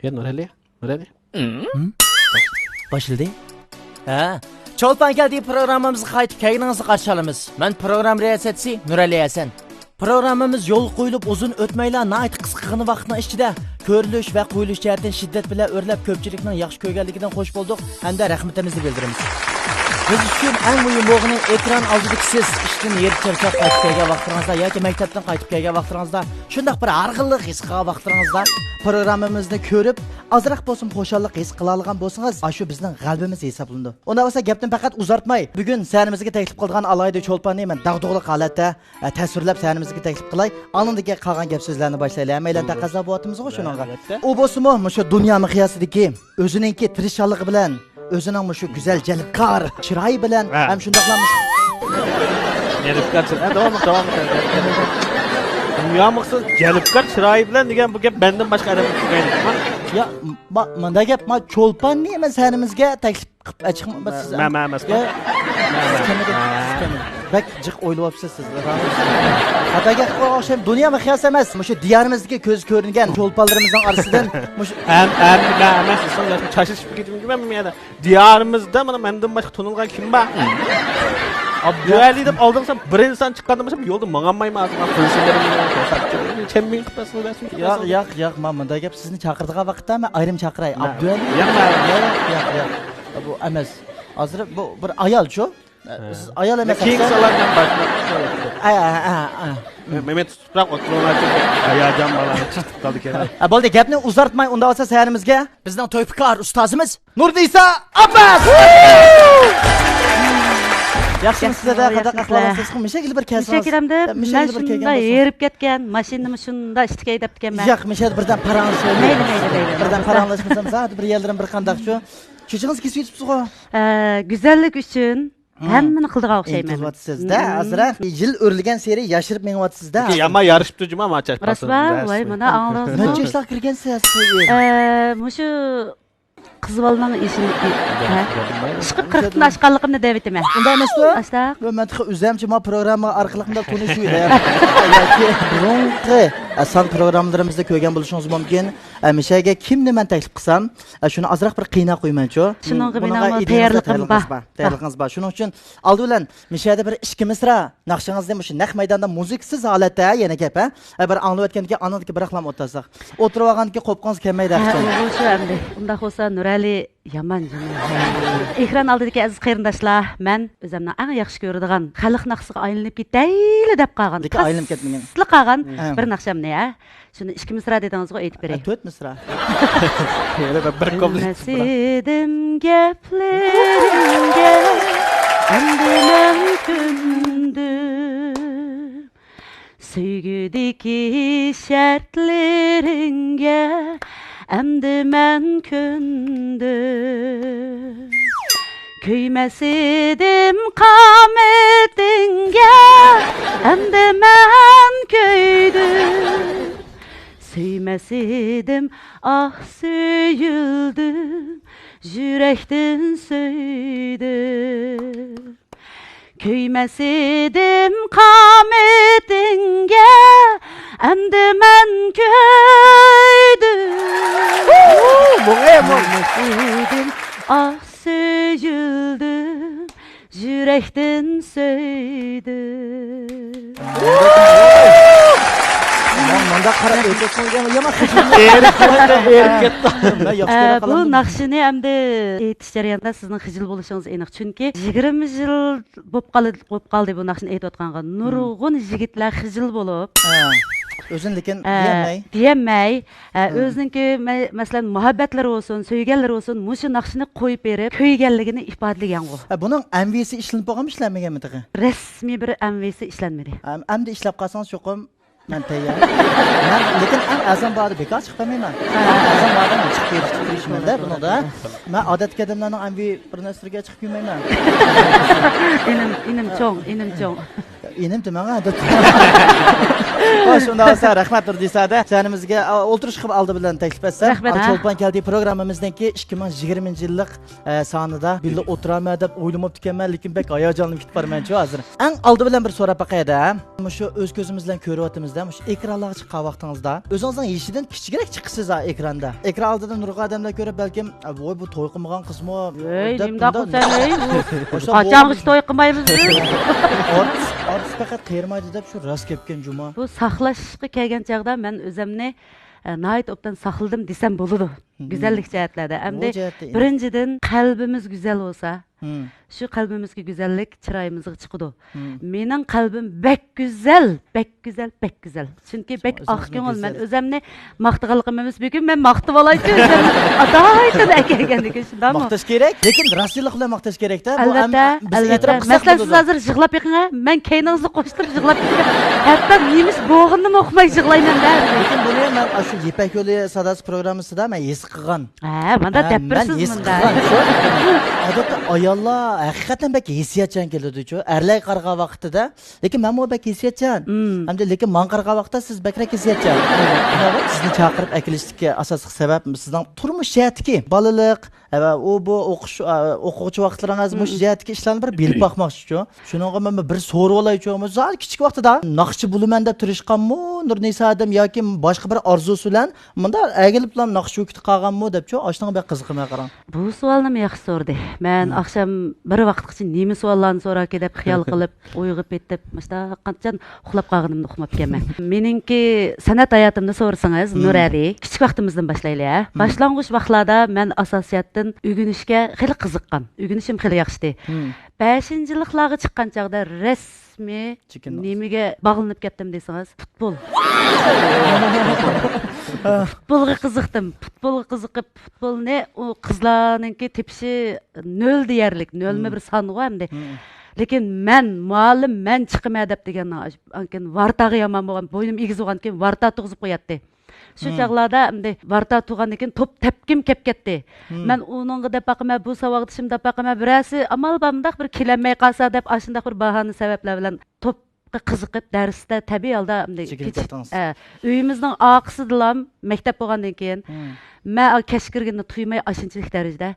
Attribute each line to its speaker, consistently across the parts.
Speaker 1: Ya Nurali.
Speaker 2: Başladı. Ha. Çolpan geldiği programımızı qaytib kelganingizga qarshi olamiz. Men program riyosatchisi Nurali Hasan. Programımız yol qo'yilib uzun o'tmayla nayt qisqa vaqtning ichida ko'rilish va qo'yilish jihatdan shiddat bilan o'rlab ko'pchilikning yaxshi ko'rganligidan xush bo'ldik hamda rahmatimizni bildiramiz. Biz uchun eng muhim bo'lgani ekran oldida siz ishdan yerib charchab qaytib kelgan vaqtingizda yoki maktabdan qaytib kelgan vaqtingizda shundoq bir arg'inlik his qilgan vaqtingizda programmamizni ko'rib azroq bo'lsin xo'shallik his qila olgan bo'lsangiz, shu bizning g'albimiz hisoblanadi. Unda bo'lsa gapni faqat uzartmay, bugun sahnimizga taklif qilgan alayda cho'lpanni men dag'dug'li holatda tasvirlab sahnimizga taklif qilay. Anindagi qolgan gap so'zlarni boshlaylik. Maylan taqozo bo'yatimiz-ku shuningga. U bo'lsa-mu shu dunyo miqyosidagi o'zininki tirishchanligi bilan özünün şu güzel jalibkor chiroyi bilan ham shundoqlanmış.
Speaker 1: Jalibkor chiroyi. Davom et. Dünya maqsad jalibkor chiroyi bilan degan bu gap mendan boshqa adam tushmaydi.
Speaker 2: Ya, menda gap ma cho'lpanni men sanimizga taklif qilib chiqmabsiz.
Speaker 1: Emas.
Speaker 2: Bak jiq o'ylayapsiz sizlar. Xatoga o'xshaymi dunyo miqyosi emas. Shu diyorimizdagi ko'z ko'ringan cho'lpanlarimizning orasidan
Speaker 1: emas, sen şaşırıp gittim ki ben ya. Diyarımızda mendan boshqa tunilgan kim bor? Abdüali deb aldımsam bir insan çıkardımışım yolda mağanmayım ağzıma fırışınlarım çemmeyin kıpasını versin.
Speaker 2: Yo'q, manda gap sizni chaqirdigan vaqtda men ayrim chaqiray. Abdüali. Yo'q. Bu emas. Hozir bu bir ayol-chu. Siz ayol emas.
Speaker 1: Keng salardan başlab. Mehmet Tuturak oturmalarga hayajon balani chiqib qoldi kerak.
Speaker 2: Bo'ldi, gapni uzartmay, unda olsa sahnimizga bizning to'yfikor ustozimiz Nurnisa Abbas. Yaxshi sizlarda qanaqa qilyapsiz? Mishaga bir kelsangiz.
Speaker 3: Mishakiramda men shunda yerib ketgan, mashinamni shunda ishga haydab ketganman.
Speaker 2: Yo'q, Misha birdan parangiz
Speaker 3: mayli.
Speaker 2: Birdan paranglashmasam, zot bir yerlarim bir qandaq shu. Cho'chingiz kesib yetibsiz-ku.
Speaker 3: Güzellik uchun hammani qildigan o'xshayman.
Speaker 2: Qilib-sizda, azroq yil o'rilgan seri yashirib mengyapsiz-da.
Speaker 1: Yama yarışıptı cuma maçaş pasın.
Speaker 3: Voy, mana anglarsizmi?
Speaker 2: Necha ishlar kirgansiz?
Speaker 3: Mushu qiz bolaning ishini chiqib 40 dan oshganligimni deb aytaman.
Speaker 2: Unda emas-ku?
Speaker 3: Asta.
Speaker 2: Men o'zimcha ma programma orqali tanishib yoki burungi son programmalarimizda ko'rgan bo'lishingiz mumkin. Mishaga kimni men taklif qilsam, shuni azroq bir qiynab qo'ymanchi.
Speaker 3: Shuningga mening tayyorligim bor.
Speaker 2: Tayyorligingiz bor. Shuning uchun oldi bilan Mishada bir 2 misra naqshingizni shu naq maydonda musiksiz holatda yana gap, bir anglayotganki anadagi bir raqam o'tsasak. O'tirib olganki qo'pqingiz kelmaydi axcham.
Speaker 3: Shu endi. Unda bo'lsa Nurali yaman jini. Ekran oldidagi aziz qarindoshlar, men o'zimni eng yaxshi ko'radigan xalq naqsiga aylanib ketayli deb qolgan.
Speaker 2: Aylanib ketmagan.
Speaker 3: Sizlar qolgan bir naqshamni, shuni 2 misra dedingizga aytib beray.
Speaker 2: 4 misra.
Speaker 1: Bir kompleks.
Speaker 3: Bilmesedim geplerimge endi mümkündüm. Söygüdeki şartlarınge endi men kündüm. Köymesidim kametinge endi men köydüm. Söymesidim ah söyüldüm, yürekten söydüm. Köymesidim kametinge, endi men köydüm. Söymesidim ah söyüldüm, yürekten söydüm.
Speaker 2: Manda qarab o'tib yama
Speaker 3: bu naqshini endi aytish jarayonida sizning xijil bo'lishingiz aniq. Chunki 20 yil bo'lib qoldi bu naqshini aytayotganga. Nurg'un yigitlar xijil bo'lib,
Speaker 2: o'zin lekin
Speaker 3: diyemay, o'zininki masalan muhabbatlari bo'lsin, sevganlari bo'lsin, mushu naqshini qo'yib berib, ko'yganligini ifodalagan u.
Speaker 2: Buning MV'si ishlanib bo'lgan ishlanmaganmi tag'i?
Speaker 3: Rasmiy bir MV'si ishlanmadi.
Speaker 2: Endi ishlab qolsangiz cho'qim men tayyor. Lekin azam bari bekor chiqmayman. Azam bari chiqib berishmanda bunida. Men odatga odamlarning MV bir narsaga chiqib yurmayman.
Speaker 3: Inim cho'ng.
Speaker 2: Inim deman odat. Xo'sh, unda olsa rahmat Nurdisada. Janimizga o'ltirish qilib oldi bilan taklif etsam.
Speaker 3: Rahmat, ha.
Speaker 2: Cho'lpon keldi programmamizningki 2020-yillik sonida billa o'tiraman deb o'ylamabdi ekanman, lekin bek hayajonlanib ketib borman-chu hozir. Eng oldi bilan bir so'rab baqayda. Shu o'z ko'zimiz bilan ko'ryapmizda, shu ekranlarga chiqqan vaqtingizda o'zingizning yeshidan kichikroq chiqsiz ekranda. Ekran oldida nurg'a odamlar ko'rib balkim, "Voy, bu to'y qilmagan qizmi?"
Speaker 3: Ey,
Speaker 2: deb
Speaker 3: nimda
Speaker 2: bunda-
Speaker 3: qilsan ey?
Speaker 2: O'sha
Speaker 3: Qachon to'y qilmaymiz?
Speaker 2: Artist faqat qiyirmaydi deb shu rost kelgan juma.
Speaker 3: Bu saqlashga kelgan chaqda men o'zimni nayt obdan saqladim desam bo'ladi. Güzellik jihatlarda. Hamda
Speaker 2: Bu jihatda endi-
Speaker 3: birinchidan qalbimiz go'zal bo'lsa,
Speaker 2: Hmm.
Speaker 3: shu qalbimizga go'zallik chiroyimizga chiqadi. Mening qalbim bek go'zal, bek go'zal, bek go'zal. Chunki bek
Speaker 2: o'zingizga
Speaker 3: oq ko'ngil. Men
Speaker 2: go'zal.
Speaker 3: o'zimni maqtaganligim emas, bugun men maqtab olaychi o'zimni. Adoyatda akagandik shundami?
Speaker 2: Maqtash kerak, lekin rostlik bilan maqtash kerak-da. Bu
Speaker 3: Albatta,
Speaker 2: biz
Speaker 3: albatta.
Speaker 2: e'tirof qilsak
Speaker 3: Masalan, siz
Speaker 2: bo'ladi.
Speaker 3: hozir yig'lab yiqing, men keyningizni qo'shtirib yig'lab yiqing. Hatto nemish bo'g'inni o'qimay yig'layman-da.
Speaker 2: Lekin buni men shu Yepak yo'li sadasi programmasida men his qilgan.
Speaker 3: Ha, menda tepirsiz bunda.
Speaker 2: Odatda ayollar haqiqatan bak hissiyatchan keladi-chu. Erlar qarg'a vaqtida, lekin men bu bak hissiyatchan. Hamda lekin men qarg'a vaqtda siz bakrak hissiyatchan. Sizni chaqirib akilishlikka asosiy sabab sizning turmush jihatiga, balalik va u bu o'quvchi vaqtlaringiz bu jihatiga ishlarni bir bilib boqmoqchi-chu. Shuningga men bir so'rab olaychu, zal kichik vaqtida naqshchi bo'laman deb turishqanmi, Nurnisa adam yoki boshqa bir orzusi bilan bunda agilib bilan naqshchi o'kit qolganmi debchu, oshning bir qiziqmay qarang.
Speaker 3: Bu savolni yaxshi so'rdi. Men oqshom bir vaqtgacha nima savollarni so'rarki deb xiyol qilib, uyg'ib ketib, mana qancha uxlab qolganimni uqmab kelman. Meningki san'at hayotimni so'rasangiz, Nurali, kichik vaqtimizdan boshlaylik. Boshlang'ich vaqtlarda men asosiyatdan o'rganishga xili qiziqqan. O'rganishim xili yaxshi. 5-yilliklarga chiqqan chaqda rasmiy nimaga bog'lanib ketdim desangiz, futbol. Futbolga qiziqdim. Futbolga qiziqib, futbolni u qizlarningki tepishi 0 deyarlik, 0 bir sanğı hamda. Lekin men muallim men chiqmay deb degandan keyin vartag'i yomon bo'lgan, bo'ynim egiz bo'lgan keyin varta tug'izib qo'yatdi. Shu chaqlarda endi varta tug'andan keyin top tepkim kelib ketdi. Men uningga deb baqaman, bu savaqdishim deb baqaman, birasi amal bamdaq bir kelamay qolsa deb ashundaq bir bahona sabablar bilan top qiziqib darsda tabiiy holda uyimizning oqisidilam maktab bo'lgandan keyin men kashkirgini tuymay ashunchalik darajada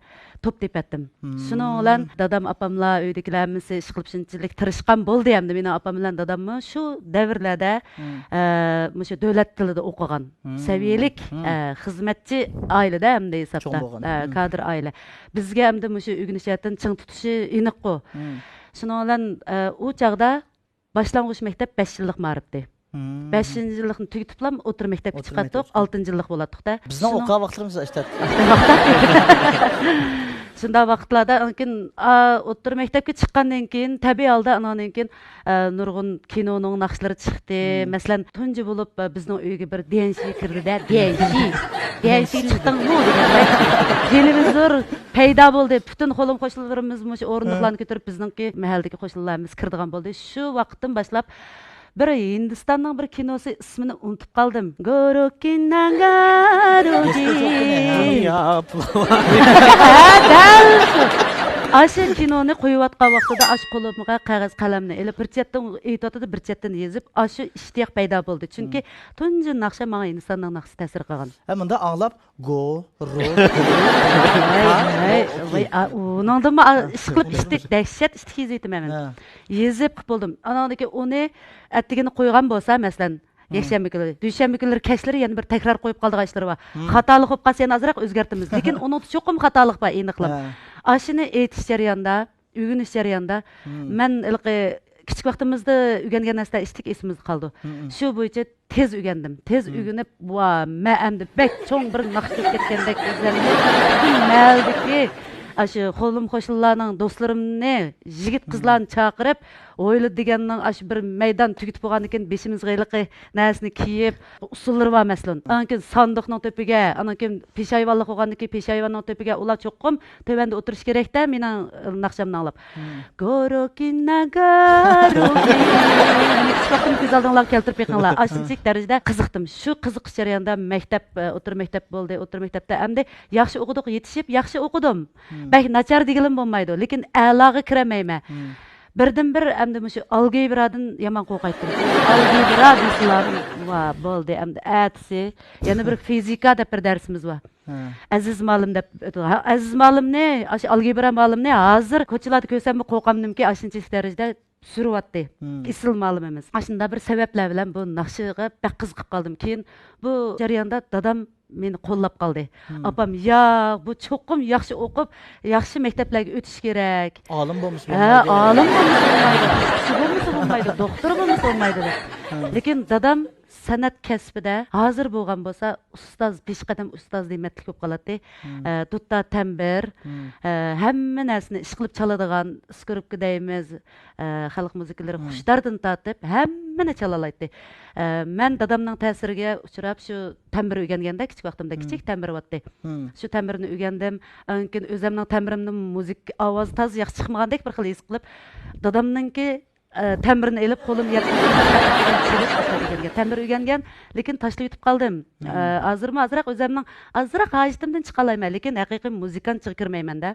Speaker 3: top tepatdim. Shuning bilan dadam opamlar uydagilarimiz ish qilib shunchalik tirishqan bo'ldi hamda meni opam bilan dadammi shu davrlarda o'sha davlat tilida o'qigan. Saviyalik xizmatchi oilada hamda hisobda kadr oila. Bizga hamda o'sha o'rganishdan ching tutishi aniq-ku. Shuning bilan u chaqda boshlang'ich maktab 5 yillik ma'rifdi. 5-yillikni tugatiblam o'tir maktabga chiqatdik, 6-yillik bo'latdiq-da.
Speaker 2: Bizning o'qigan vaqtlarimiz ishlat.
Speaker 3: Shunda vaqtlarda keyin o'tir maktabga chiqqandan keyin tabiiy holda andan keyin nurg'un kinoning naqshlari chiqdi. Masalan, tunji bo'lib bizning uyga bir DNC kirdi-da, DNC chiqdingmi deganlar. Televizor paydo bo'ldi. Butun qo'lim qo'shnilarimiz o'sha o'rindiqlarni ko'tarib bizningki mahaldagi qo'shnilarimiz kirdigan bo'ldi. Shu vaqtdan boshlab bir Hindistonning bir kinosi ismini unutib qoldim. Gorokinagaroji. Aşı kinoni qo'yayotgan vaqtida ash qo'limga qog'oz qalamni elib bir chetdan aytotdi, bir chetdan yozib, aşı ishtiyoq paydo bo'ldi. Chunki tunji naqsha menga Hindistonning naqshi ta'sir qilgan.
Speaker 2: Bunda anglab go ro.
Speaker 3: Voy, uningda ish qilib ishtik, dahshat ishtik yezayman men. Yezib bo'ldim. Anadagi uni attigini qo'ygan bo'lsa, masalan, yakshanba kuni, dushanba kunlari kashlari yana bir takror qo'yib qoldigan ishlar bor. Xatolik bo'lib qolsa yana ozroq o'zgartimiz. Lekin uni cho'qim xatolik bor aniqlab. Ashini aytish jarayonida, o'rganish jarayonida men kichik vaqtimizda o'rgangan narsa ishtik esimizda qoldi. Shu bo'yicha tez o'rgandim. Tez o'rganib, men endi bek cho'ng bir naqsh ketgandek o'zlarimni maldiki aşı qo'lim qo'shnilarning do'stlarimni, yigit qizlarni chaqirib, o'yli deganning aşı bir maydon tugitib bo'lgandan keyin beshimizga iliqi narsani kiyib, usullari var masalan. Ankin sandiqning to'piga, ankin peshayvonlik bo'lgandan keyin peshayvonning to'piga ular cho'qqim tövanda o'tirish kerakda, mening naqshamni anglab. Gorokinagaroki. Vaqtim ko'z oldinglarga keltirib yiqinglar. Ashunchalik darajada qiziqdim. Shu qiziqish jarayonida maktab, o'tir maktab bo'ldi. O'tir maktabda hamda yaxshi o'qidik, yetishib yaxshi o'qidim. Bak nachar degilim bo'lmaydi, lekin a'loga kiramayman. birdan-bir endi mushu algebрадан yomon qo'rqaydim. Algebra deysizlar, va bo'ldi. Endi atsi, yana bir fizika deb bir darsimiz bor. Aziz ma'lum deb aziz ma'lumni, algebra ma'lumni hozir ko'chalarda ko'rsam qo'rqamdimki, ashuncha darajada sürüvatdi. İsil ma'lum emas. Ashunda bir sabablar bilan bu naqshiga bak qiziqib qoldim. Keyin bu jarayonda dadam meni qo'llab qoldi. Apam, "Ya, bu cho'qim yaxshi o'qib, yaxshi maktablarga o'tish kerak.
Speaker 2: Olim bo'lmish
Speaker 3: olim bo'lmaydi, doktor bo'lmaydi." Lekin dadam san'at kasbida hozir bo'lgan bo'lsa, ustoz, peshqadam ustoz dematlik bo'lib qoladi. Dutta tambir, hamma narsani ish qilib chaladigan, skripka deymiz, xalq musiqalari xushlardan tortib hammani chalalaydi. Men dadamning ta'siriga uchrab shu tambir o'rganganda, kichik vaqtimda kichik tambir bo'tdi. Shu tambirni o'rgandim. Keyin o'zimning tambirimning muzik ovozi toz yaxshi chiqmagandek bir xil his qilib, dadamninki tambirini elib qo'lim tambir o'rgangan, lekin tashlab yutib qoldim. Azroq o'zimning azroq hajitimdan chiqa olmayman, lekin haqiqiy muzikant chiqib kirmayman-da.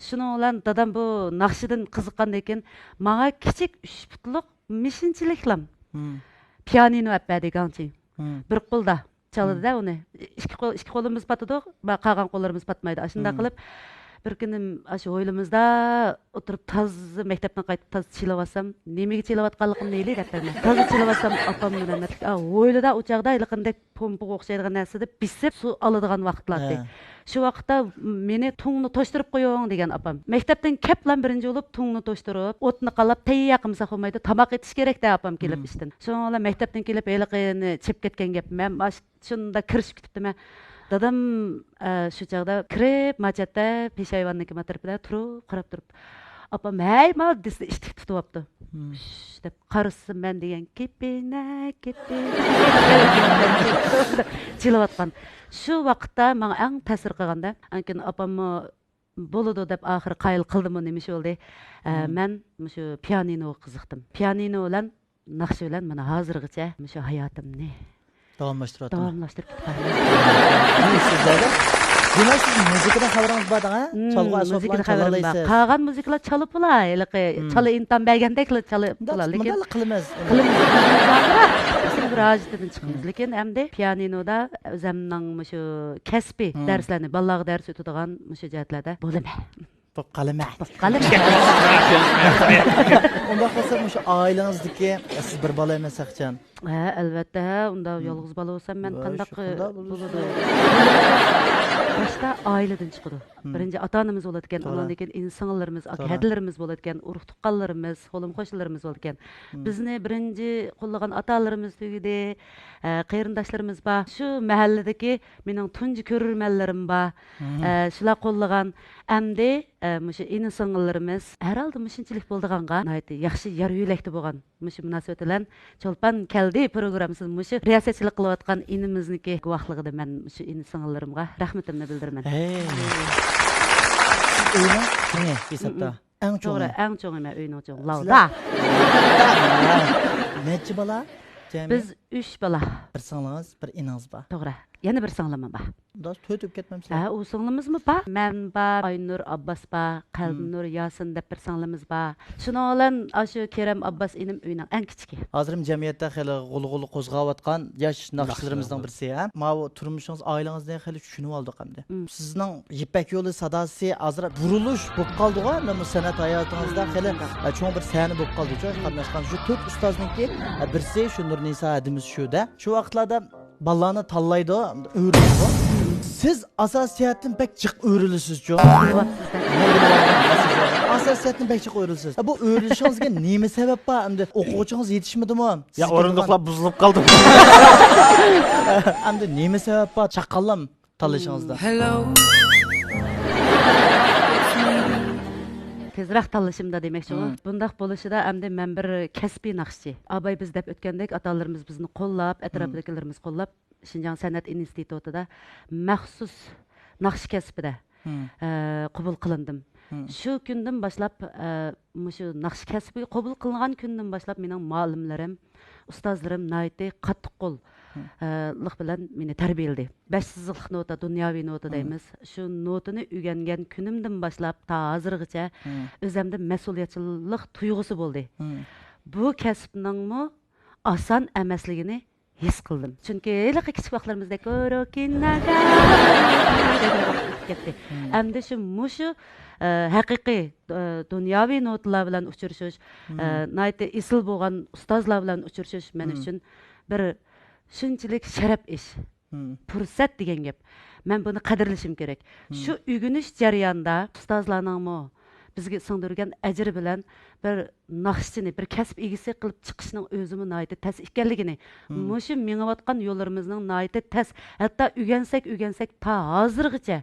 Speaker 3: Shuning bilan dadam bu naqshidan qiziqqandan keyin menga kichik 3 putliq mishinchiliklam pianino appa deganchi. Bir qo'lda chaladi-da uni. Ikki qo'limiz patadi, qolgan qo'llarimiz patmaydi. Shunda qilib bir kunim shu o'ylimizda o'tirib toz maktabdan qaytib toz chilayotsam, nimaga chilayotganligimni neyli deb bilmayman. Toz chilayotsam opam bilan o'ylida o'chaqda ilqindek pompaga o'xshaydigan narsada bisib suv oladigan vaqtlardi. Shu vaqtda meni tungni to'shtirib qo'ying degan opam. Maktabdan kaplan birinchi bo'lib tungni to'shtirib, o'tni qalab tayyor qilmasa bo'lmaydi, tomoq etish kerak da opam kelib ishdan. So'ngra maktabdan kelib eliqini chip ketgan gap. Men shunda kirishib ketibdim. Dadam shu chaqda kirib, machatda peshayvonniki matarpida turib, qarab turib. Opam, "Hey, mal" desa ishtik tutyapti. deb qarisi men degan kepina chilayotgan. Shu vaqtda menga eng ta'sir qilganda, lekin opamni bo'ladi deb oxiri qayil qildimi nima bo'ldi. Men shu pianinoga qiziqdim. Pianino bilan naqshi bilan mana hozirgacha shu hayotimni
Speaker 2: davomlashtirib
Speaker 3: Demak,
Speaker 2: siz muzikadan xabaringiz bor ha? Chalg'u asboblarni chalalaysiz.
Speaker 3: Qolgan musiqalar chalib bo'ladi. Chala intan bergandek chalib bo'ladi. Lekin
Speaker 2: qilamiz.
Speaker 3: Bir hojatdan chiqamiz. Lekin endi pianinoda o'zimning shu kasbiy darslarni, bolalarga dars o'tadigan shu jihatlarda bo'laman.
Speaker 2: Qalama. Unda qolsa shu oilangizdagi siz bir bola emasaqchan.
Speaker 3: Albatta, unda yolg'iz bola bo'lsam men qanday bo'ladi? Başta aileden çıkıdı. Birinci ata-anamız oladı ekan, ondan keyin insonlarimiz, aka-hadilarimiz oladı ekan, urug' tuqqanlarimiz, qo'lim qo'shnilarimiz oladı ekan. Bizni birinci qo'llagan ata-onalarimiz tugidi, qarindoshlarimiz bor. Shu mahalladagi mening tunji ko'rurmanlarim bor. Shular qo'llagan endi mushu insonlarimiz har holda mushunchalik bo'ldiganga, yaxshi yar yo'lakda bo'lgan. Mushu munosabat bilan Cho'lpon keldi programmasiz mushu riyosatchilik qilayotgan inimizniki guvohligida men mushu insonlarimga rahmatimni bildiraman.
Speaker 2: Uyning kimi hesabda? Eng cho'ng.
Speaker 3: Eng cho'ng men uyning cho'ng. Lavda.
Speaker 2: Necha bola?
Speaker 3: Biz 3 bola.
Speaker 2: Bir singlingiz, bir inangiz bor.
Speaker 3: To'g'ri. Yana bir singlim bor.
Speaker 2: Bundan to'tib ketmamsizlar.
Speaker 3: O singlimiz bor? Men bor, Aynur Abbas bor, Qalbinur Yasin deb bir singlimiz bor. Shuning bilan shu Kerem Abbas inim uyning eng kichiki.
Speaker 2: Hozir jamiyatda xeyli g'ulg'uli qo'zg'ayotgan yosh naqshlarimizdan birisi, ha. Mana turmushingiz, oilangizni xeyli tushunib oldik hamda. Sizning Ipak yo'li sadosi hozir burilish bo'lib qoldi-ku, bu san'at hayotingizda xeyli cho'ng bir sahna bo'lib qoldi. Qatnashgan shu 4 ustozniki birisi shu Nurnisa adimiz shu-da. Shu vaqtlarda ballarni tanlaydi, o'rganadi. Siz asosiyatdan pek jiq o'rilisiz-ku. Asosiyatdan pek jiq o'rilisiz. Bu o'rilishingizga nima sabab bor? Endi o'quvchingiz yetishmadimi?
Speaker 1: Ya o'rindiqlar buzilib qoldi.
Speaker 2: Endi nima sabab bor? Chaqallam tanlashingizda.
Speaker 3: Tezroq tanlashimda demoqchi. Bundaq bo'lishida endi men bir kasbiy naqshchi. Abay biz deb o'tgandek atalarimiz bizni qo'llab, atrofdagilarimiz qo'llab Şinjan San'at institutida maxsus naqsh kasbida qabul qilindim. Shu kundan boshlab shu naqsh kasbi qabul qilingan kundan boshlab mening muallimlarim, ustozlarim nayti qattiq qo'l bilan meni tarbiyaladi. 5 sızıqlıq nota, dunyoviy nota deymiz. Shu notani o'rgangan kunimdan boshlab ta hozirgacha o'zimda mas'uliyatchilik tuyg'usi bo'ldi. Bu kasbningmi oson emasligini his qildim. Chunki haliqi kichik vaqtlarimizda korokinaga ketdi. Endi shu haqiqiy dunyoviy notalar bilan uchrashish, nayte isil bo'lgan ustozlar bilan uchrashish men uchun bir shunchalik sharaf ish. Fursat degan gap. Men buni qadrlashim kerak. Shu o'rganish jarayonida ustozlarningmi bizga singdirgan ajri bilan bir naqshchini, bir kasb egisi qilib chiqishning o'zimi nayte tas ekanligini, mushu mengayotgan yo'llarimizning nayte tas, hatto o'rgansak ta hozirgacha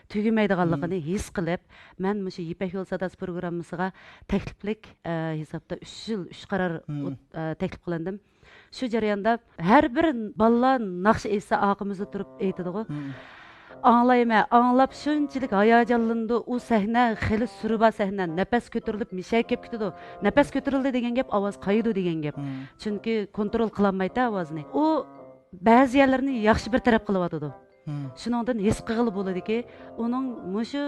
Speaker 3: tugamaydiganligini his qilib, men mushu Ipak yo'l sadasi programmasiga takliflik hisobda 3 yil 3 qaror taklif qilindim. Shu jarayonda har bir balla naqsh esa oqimizda turib aytadi-ku. Anlab shunchalik hayajonlandi. U sahna xili surba sahna, nafas ko'tarilib mishay kelib ketadi. Nafas ko'tarildi degan gap ovoz qaydi degan gap. Chunki kontrol qila olmaydi ovozni. U ba'zi yerlarni yaxshi bir taraf qilyotdi. Shuningdan his qilib bo'ladiki, uning mushu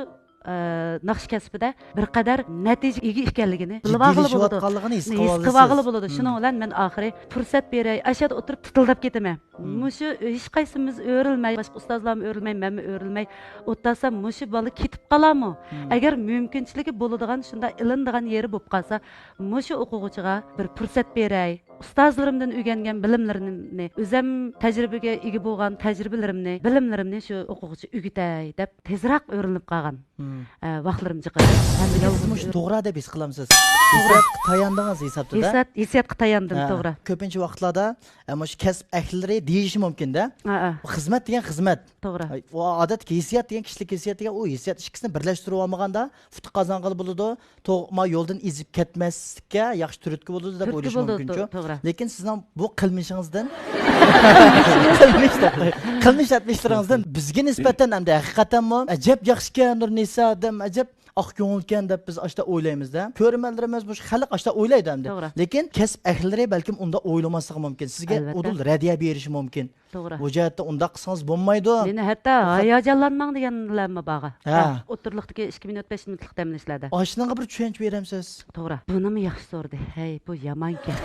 Speaker 3: naqsh kasbida bir qadar natija ega ekanligini bilib olib his qilib bo'ladi. Shuning bilan men oxiri fursat beray, ashada o'tirib titildab ketaman. Mushu hech qaysimiz o'rilmay, boshqa ustozlarmi o'rilmay, menmi o'rilmay o'tasam mushu bola ketib qolarmi? Agar mumkinchiligi bo'ladigan, shunda ilindigan yeri bo'lib qolsa, mushu o'quvchiga bir fursat beray. Ustozlarimdan o'rgangan bilimlarimni, o'zim tajribaga ega bo'lgan tajribalarimni, bilimlarimni shu o'quvchi o'rgatay deb tezroq o'rganib qolgan. Vaqtlarim chiqadi.
Speaker 2: Siz to'g'ri deb his qilamsiz. Hissiyat tayandingiz hisobda.
Speaker 3: Hissiyatga tayandim, to'g'ri.
Speaker 2: Ko'pincha vaqtlarda shu kasb ahlilari deyishi mumkin-da. Xizmat degan xizmat.
Speaker 3: To'g'ri.
Speaker 2: Va odatda hissiyat degan kishilik hissiyat degan u hissiyat ikkisini birlashtirib olmaganda futuq qozonqili bo'ladi. To'g'ma yo'ldan ezib ketmaslikka yaxshi turtki bo'ladi deb o'ylash mumkin-ku. Lekin sizning bu qilmishingizdan qilmish atmishlaringizdan bizga nisbatan hamda haqiqatanmi ajab yaxshi ekan Nisa dem ajab oq ko'ngilkan deb biz ashta o'ylaymiz-da. Ko'rmanlarimiz bu xalq ashta o'ylaydi hamda. Lekin kasb ahlilari balkim unda o'ylamasligi mumkin. Sizga udul radiya berishi mumkin.
Speaker 3: To'g'ri.
Speaker 2: Bu jihatda unda qilsangiz bo'lmaydi.
Speaker 3: Meni hatto hayajonlanmang deganlarmi bag'i. O'tirliqdagi 2005 minutlik ta'minlashlarda.
Speaker 2: Ashunga bir tushunch beramsiz.
Speaker 3: To'g'ri. Bunimi yaxshi so'rdi. Hey, bu yomon-ku.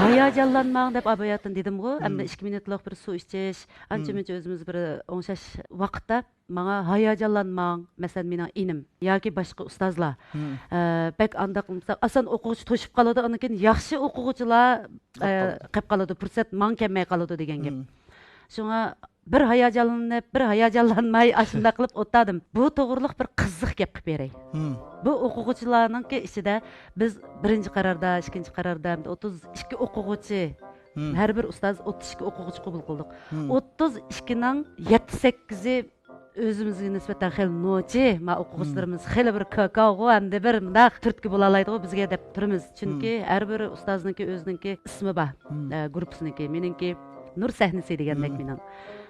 Speaker 3: Hayajonlanmang deb abayatdan dedim-ku. Hamda 2 minutlik bir suv ichish, ancha-muncha o'zimiz bir o'ngshash vaqtda Manga hayajonlanmang, masalan mening inim yoki boshqa ustozlar. Bak anda qilsa, asan o'quvchi to'shib qoladi, undan keyin yaxshi o'quvchilar qolib qoladi, fursat man kelmay qoladi degan gap. Shunga bir hayajonlanib, bir hayajonlanmay ashunda qilib o'tadim. Bu to'g'riliq bir qiziq gap qilib beray. Bu o'quvchilarningki ichida biz birinchi qarorda, ikkinchi qarorda 32 o'quvchi har bir ustoz 32 o'quvchi qabul qildik. 32 ning 7-8i o'zimizga nisbatan xil nochi, ma o'quvchilarimiz xil bir kakao hamda bir mundaq turtki bo'la oladi bizga deb turamiz. Chunki har bir ustozniki o'zininki ismi bor, gruppasiniki. Meningki Nur sahnasi degandek mening.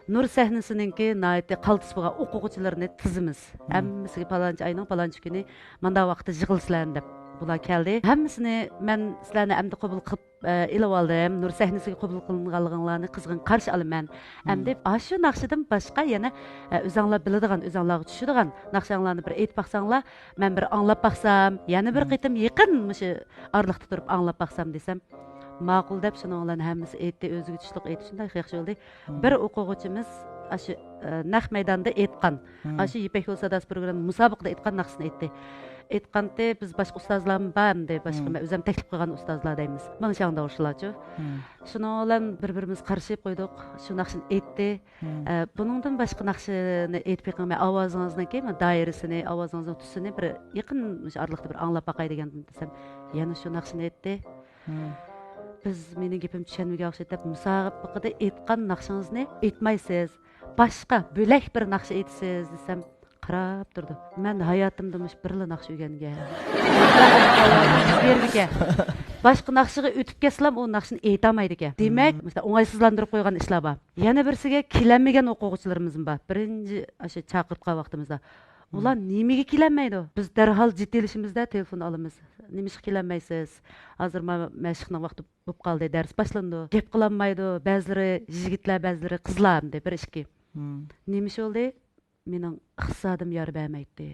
Speaker 3: Nur sahnasiningki nayte qaltis bo'lgan o'quvchilarni tizimiz. Hammasiga palonchi ayning palonchi kuni manda vaqtda yig'ilsizlar deb bular keldi. Hammasini men sizlarni amdi qabul qilib ilib oldim. Nur sahnasiga qabul qilinganliginglarni qizg'in qarshi olaman. Hamda shu naqshidan boshqa yana o'zinglar biladigan, o'zinglarga tushadigan naqshanglarni bir aytib baqsanglar, men bir anglab baqsam, yana bir qitim yaqin shu orliqda turib anglab baqsam desam, ma'qul deb shuninglarni hammasi aytdi, o'ziga tushliq aytdi. Shunday yaxshi bo'ldi. Bir o'quvchimiz shu naq maydonda aytgan, shu Ipak yo'l sadasi programmasi musobaqada aytgan naqsini aytdi. Aytganda biz boshqa ustozlarmi bormi, boshqa o'zim taklif qilgan ustozlar deymiz. Mana shunda o'shalarchi. Shuni bilan bir-birimiz qarshib qo'ydik. Shu naqshni aytdi. Buningdan boshqa naqshini aytib qo'ymay ovozingizniki, doirasini, ovozingizni tusini bir yaqin o'sha orliqda bir anglab baqay degan desam, yana shu naqshni aytdi. Biz mening gapim tushunmagan o'xshaydi deb musobaqada aytgan naqshingizni aytmaysiz. Boshqa bo'lak bir naqsh aytasiz desam, qarab turdi. Men hayotimda mush birla naqsh o'rgangan. Berdiga. Boshqa naqshiga o'tib ketsam, u naqshni aytamaydi ekan. Demak, mesela o'ng'aysizlantirib qo'ygan ishlar bor. Yana birsiga kelanmagan o'quvchilarimiz bor. Birinchi o'sha chaqirtgan vaqtimizda Ular nimaga kelolmaydi? Biz darhol jiddiyligimizda telefon olamiz. Nimaga kelolmaysiz? Hozir mashqning vaqti bo'lib qoldi, dars boshlandi. Gap qilolmaydi. Ba'zilari yigitlar, ba'zilari qizlar deb bir ishki. Nima bo'ldi? Mening iqtisodim yor bermaydi.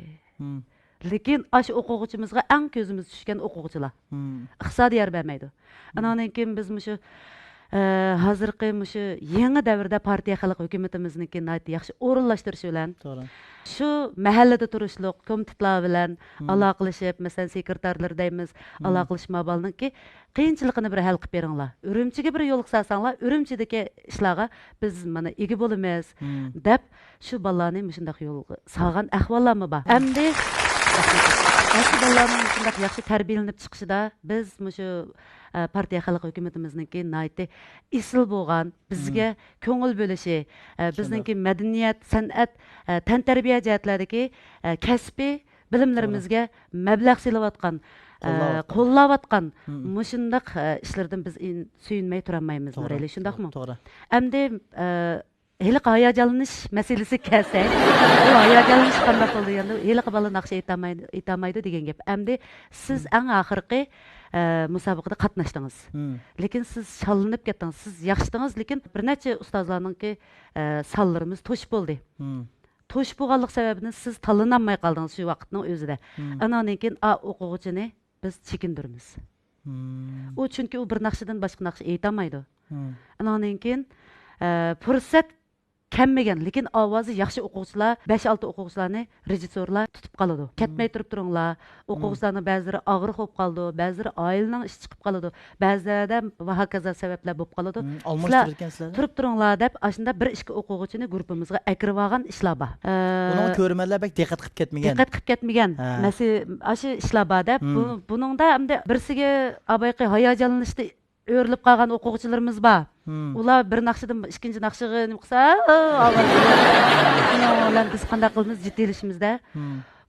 Speaker 3: Lekin ash o'quvchimizga eng ko'zimiz tushgan o'quvchilar. Iqtisod yor bermaydi. Andan keyin biz shu hozirgi shu yangi davrda partiya xalq hukumatiminiki yaxshi o'rinlashtirish bilan shu mahallada turishliq komitetlar bilan aloqalashib, masalan sekretarlar deymiz, aloqalashma bo'lniki qiyinchiligini bir hal qilib beringlar. Urumchiga bir yo'l qilsanglar, Urumchidagi ishlarga biz mana ega bo'lamiz deb shu bolalarni shunday yo'lga solgan ahvollarmi bor. Endi Yaxshi bolalarning shunday yaxshi tarbiyalanib chiqishida biz shu partiya xalq hukumatiminiki nayti isil bo'lgan, bizga ko'ngil bo'lishi, bizningki madaniyat, san'at, tantarbiya jihatlaridagi kasbiy bilimlarimizga mablag' silayotgan, qo'llayotgan mushundaq ishlardan biz suyunmay turolmaymiz. Shundaqmi?
Speaker 2: To'g'ri.
Speaker 3: Endi hali hayajonlanish masalasi kelsa, bu hayajonlanish qanday bo'ldi endi? Hali bola naqsh aytamaydi degan gap. Endi siz eng oxirgi musobaqada qatnashdingiz. Lekin siz shallanib ketdingiz. Siz yaxshidingiz, lekin bir necha ustozlarningki sonlarimiz to'shib bo'ldi. To'shib bo'lganlik sababini siz tanlanmay qoldingiz shu vaqtning o'zida. Andan keyin o'quvchini biz chekindiramiz. U chunki u bir naqshdan boshqa naqsh aytamaydi. Andan keyin fursat kelmagan, lekin ovozi yaxshi o'quvchilar, 5-6 o'quvchilarni rejissyorlar tutib qoladi. Ketmay turib turinglar. O'quvchilarning ba'zilari og'riq bo'lib qoldi, ba'zilari oilaning ishi chiqib qoladi, ba'zilarda va hokazo sabablar bo'lib qoladi.
Speaker 2: Almashtirgansizlar.
Speaker 3: Turib turinglar deb, ashunda 1-2 o'quvchini guruhimizga akirib olgan ishlar bor.
Speaker 2: Uni ko'rmanlar bak diqqat qilib ketmagan.
Speaker 3: Diqqat qilib ketmagan. Masalan, shu ishlar bor deb, buningda hamda birsiga abayqi hayajonlanishda o'rilib qolgan o'quvchilarimiz bor. Ular bir naqshidan ikkinchi naqshiga nima qilsa, ular biz qanday qilamiz jiddiylashimizda.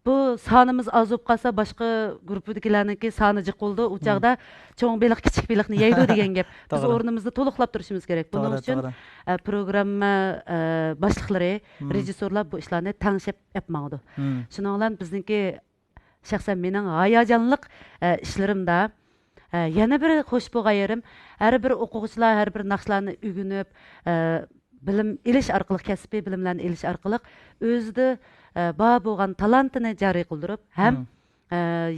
Speaker 3: Bu sonimiz oz bo'lib qolsa, boshqa guruhdagilarniki soni jiq bo'ldi. U chaqda cho'ng beliq kichik beliqni yeydi degan gap. Biz o'rnimizni to'liqlab turishimiz kerak. Buning uchun programma boshliqlari, rejissyorlar bu ishlarni tanishib yapmaydi. Shuning bilan bizniki shaxsan mening hayajonliq ishlarimda yana bir xo'sh bo'lgan yerim, har bir o'quvchilar har bir naqshlarni o'rganib, bilim elish orqali, kasbiy bilimlarni elish orqali o'zida bor bo'lgan talantini joriy qildirib, ham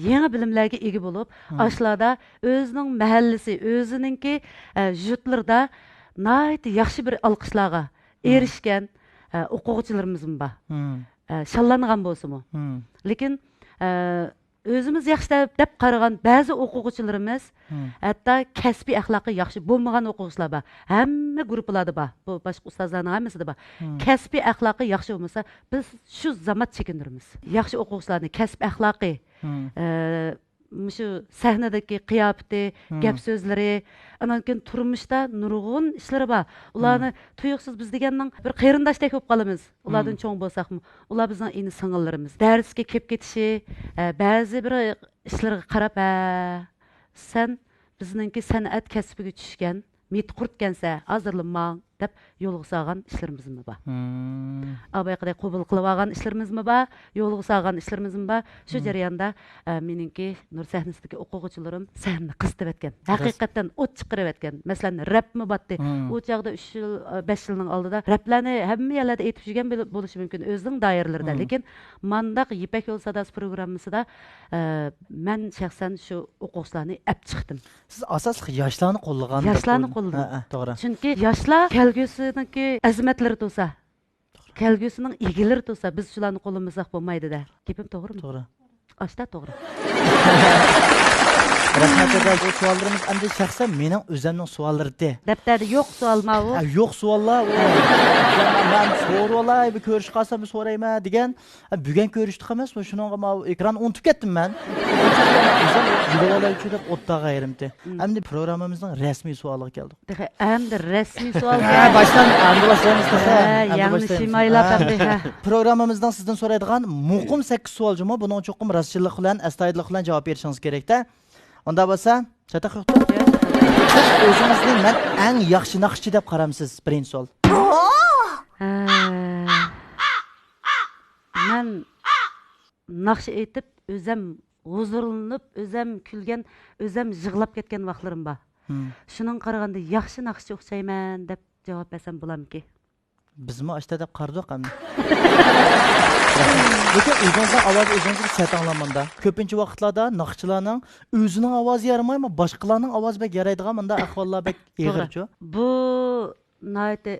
Speaker 3: yangi bilimlarga ega bo'lib, ashlarda o'zining mahallasi, o'zininki yurtlarda nihoyat yaxshi bir olqishlarga erishgan o'quvchilarimiz bor. Shallangan bo'lsa-mu. Lekin o'zimiz yaxshi deb qaragan ba'zi o'quvchilarimiz hatto kasbiy axloqi yaxshi bo'lmagan o'quvchilar bor. Hamma guruhlarda bor. Bu boshqa ustozlarning hammasida bor. Kasbiy axloqi yaxshi bo'lmasa, biz shu zamat chekindiramiz. Yaxshi o'quvchilarni kasbiy axloqi, shu sahnadagi qiyofati, gap so'zlari, andan keyin turmushda nurg'un ishlari bor. Ularni tuyuqsiz biz deganning bir qarindoshdek bo'lib qolamiz. Ulardan cho'ng bo'lsaqmi, ular bizning ini singillarimiz. Darsga kelib ketishi, ba'zi bir ishlarga qarab, sen bizningki san'at kasbiga tushgan, met qurtgansa, hozirlanmang deb yo'lga solgan ishlarimizmi bor. Abayqaday qabul qilib olgan ishlarımizmi bor, yo'lga solgan ishlarımizmi bor. Shu jarayonda meningki nur sahnasidagi o'quvchilarim sahna qizitib etgan. Haqiqatan o't chiqarib etgan. Masalan, rapmi batdi. U chaqda 3 yil, 5 yilning oldida raplarni hamma yerlarda aytib yurgan bo'lishi mumkin o'zining doiralarida. Lekin mandaq Ipak yo'l sadasi programmasida men shaxsan shu o'quvchilarni olib chiqdim.
Speaker 2: Siz asosli yoshlarni qo'llagan.
Speaker 3: Yoshlarni qo'lladim.
Speaker 2: To'g'ri.
Speaker 3: Chunki yoshlar kelgusidagi azmatlari bo'lsa, kelgusining egalari bo'lsa, biz shularni qo'llamizaq bo'lmaydi-da. Gapim to'g'rimi?
Speaker 2: To'g'ri.
Speaker 3: Ashta to'g'ri.
Speaker 2: Rahmat aka, bu savollarimiz endi shaxsan mening o'zimning savollari.
Speaker 3: Daftarda yo'q savolma u.
Speaker 2: Yo'q savollar. Men so'rolay, bir ko'rish qolsa bir so'rayman degan. Bugun ko'rishdik emasmi? Shuningga ekran unutib ketdim men. Videolar uchun deb o'tdaga ayrimdi. Endi programmamizning rasmiy savoliga keldik.
Speaker 3: Endi rasmiy savol.
Speaker 2: Boshdan endi boshlaymiz.
Speaker 3: Yangi shimaylab endi.
Speaker 2: Programmamizdan sizdan so'raydigan muqim 8 savolmi? Buning cho'qim rostchilik bilan, astoydillik bilan javob berishingiz kerak-da. Onda bo'lsa, chata qo'yib o'zingizni men eng yaxshi naqshchi deb qaramsiz, birinchi savol.
Speaker 3: Men naqsh aytib o'zim huzurlanib, o'zim kulgan, o'zim yig'lab ketgan vaqtlarim bor. Shuning qaraganda yaxshi naqshchi o'xshayman deb javob bersam bo'lamki?
Speaker 2: Bizmi ashta deb qardiq hamda. Lekin o'zingizning ovoz o'zingizni satanlamanda. Ko'pincha vaqtlarda naqshchilarning o'zining ovozi yaramaymi, boshqalarning ovozi bek yaraydigan menda ahvollar bek eg'irchu.
Speaker 3: Bu nayte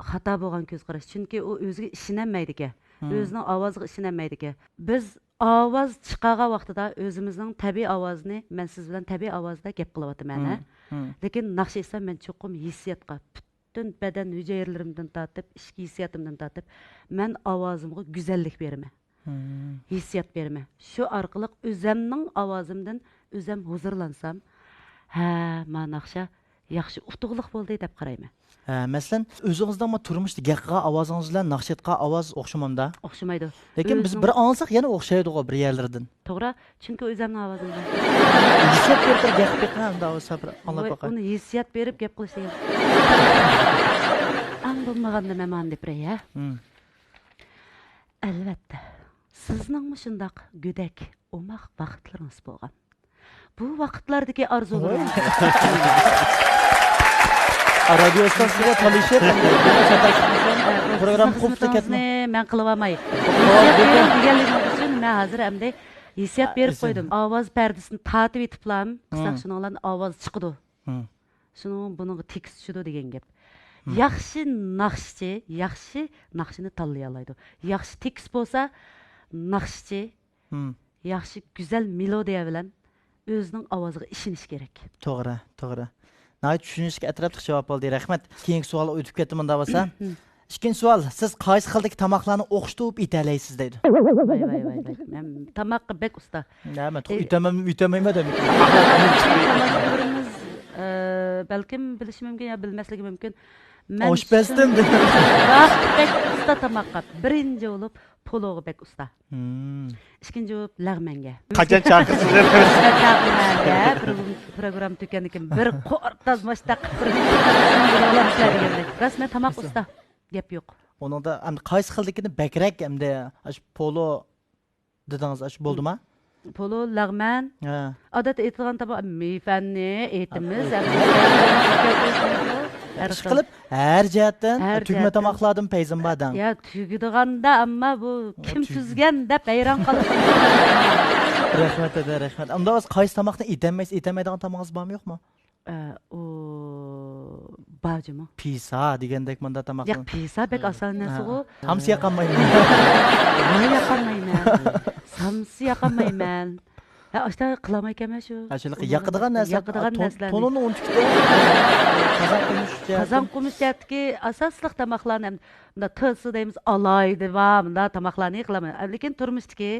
Speaker 3: xato bo'lgan ko'z qarash. Chunki u o'ziga ishonmaydi ekan. O'zining ovoziga ishonmaydi ekan. Biz ovoz chiqargan vaqtida o'zimizning tabiiy ovozini, men siz bilan tabiiy ovozda gap qilyapman, lekin naqsh esa men cho'qim hissiyotga, butun badan hujayralarımdan tortib, ichki hissiyotimdan tortib, men ovozimga go'zallik beraman. Hissiyot beraman. Shu orqali o'zimning ovozimdan o'zim huzurlansam, ha, men naqsha yaxshi utuqliq bo'ldi deb qarayman.
Speaker 2: Masalan, o'zingizdan turmushda gaqqa ovozingiz bilan naqshetqa ovoz o'xshamamda.
Speaker 3: O'xshamaydi.
Speaker 2: Lekin biz bir olsak yana o'xshaydi-ku bir yerlardan.
Speaker 3: To'g'ri, chunki o'zimning ovozim bor.
Speaker 2: Hissiyot berib gap qilganda sabr anlab boqay.
Speaker 3: Uni hissiyot berib gap qilish degan. Ang bo'lmaganda men deb ray, ha? Albatta. Sizning shundaq go'dak, o'maq vaqtlaringiz bo'lgan. Bu vaqtlardagi orzularingiz
Speaker 2: Radio stansiyada tanishib, program qilib ketdi.
Speaker 3: Men qilib olmay. Deganligim uchun men hozir hamda hissiyot berib qo'ydim. Ovoz pardasini tatib etiblam, qisaq shuninglarning ovoz chiqdi. Shuning buning tekst tushidi degan gap. Yaxshi naqshni tanlay oladi. Yaxshi tekst bo'lsa, naqshchi yaxshi go'zal melodiya bilan o'zining ovoziga ishonish kerak.
Speaker 2: To'g'ri. Nayt tushunishga atrofli javob oldi. Rahmat. Keyingi savol o'tib ketdi bunda bo'lsa. Ikkinchi savol, siz qaysi xildagi tomoqlarni o'xshitib etalaysiz deydi.
Speaker 3: Voy. Men tomoqqa bek usta.
Speaker 2: Nima, utamayman demek.
Speaker 3: Tomoqlarimiz balkim bilish mumkin yo bilmasligi mumkin. Men
Speaker 2: oshpazdim deb.
Speaker 3: Bek usta tomoqqa birinchi bo'lib pologa bek usta. Ikkinchi bo'lib lag'manga.
Speaker 1: Qachon chaqirsiz?
Speaker 3: Program tugandan keyin bir qo'rtaz mashtaq qilib rasman tomoq usta. Gap yo'q.
Speaker 2: Onunda ham qaysi xildagini bakrak hamda ash polo dedingiz ash bo'ldimi?
Speaker 3: Polo lag'man. Odatda aytilgan tomoq mefanni aytimiz.
Speaker 2: Qilib har jihatdan tugma tomoqlardan payzimbadan.
Speaker 3: Ya tugdiganda ammo bu kim tuzgan deb hayron qoldim.
Speaker 2: Rahmat. Unda o'z qaysi tomoqni etamaydigan tomoqingiz bormi yo'qmi?
Speaker 3: O bajimi?
Speaker 2: Pisa degandek bunda tomoq.
Speaker 3: Yo'q, pisa bek oson narsa-ku.
Speaker 2: Hamsi yaqanmayman. Samsi yaqanmayman.
Speaker 3: Ashta qilmay ekanman shu.
Speaker 2: Yaqadigan narsa. Tonini untikda. Qozon
Speaker 3: qumushdatki asosliq tomoqlarni bunda tisi deymiz, alaydi va bunda tomoqlarni qilaman. Lekin turmushdagi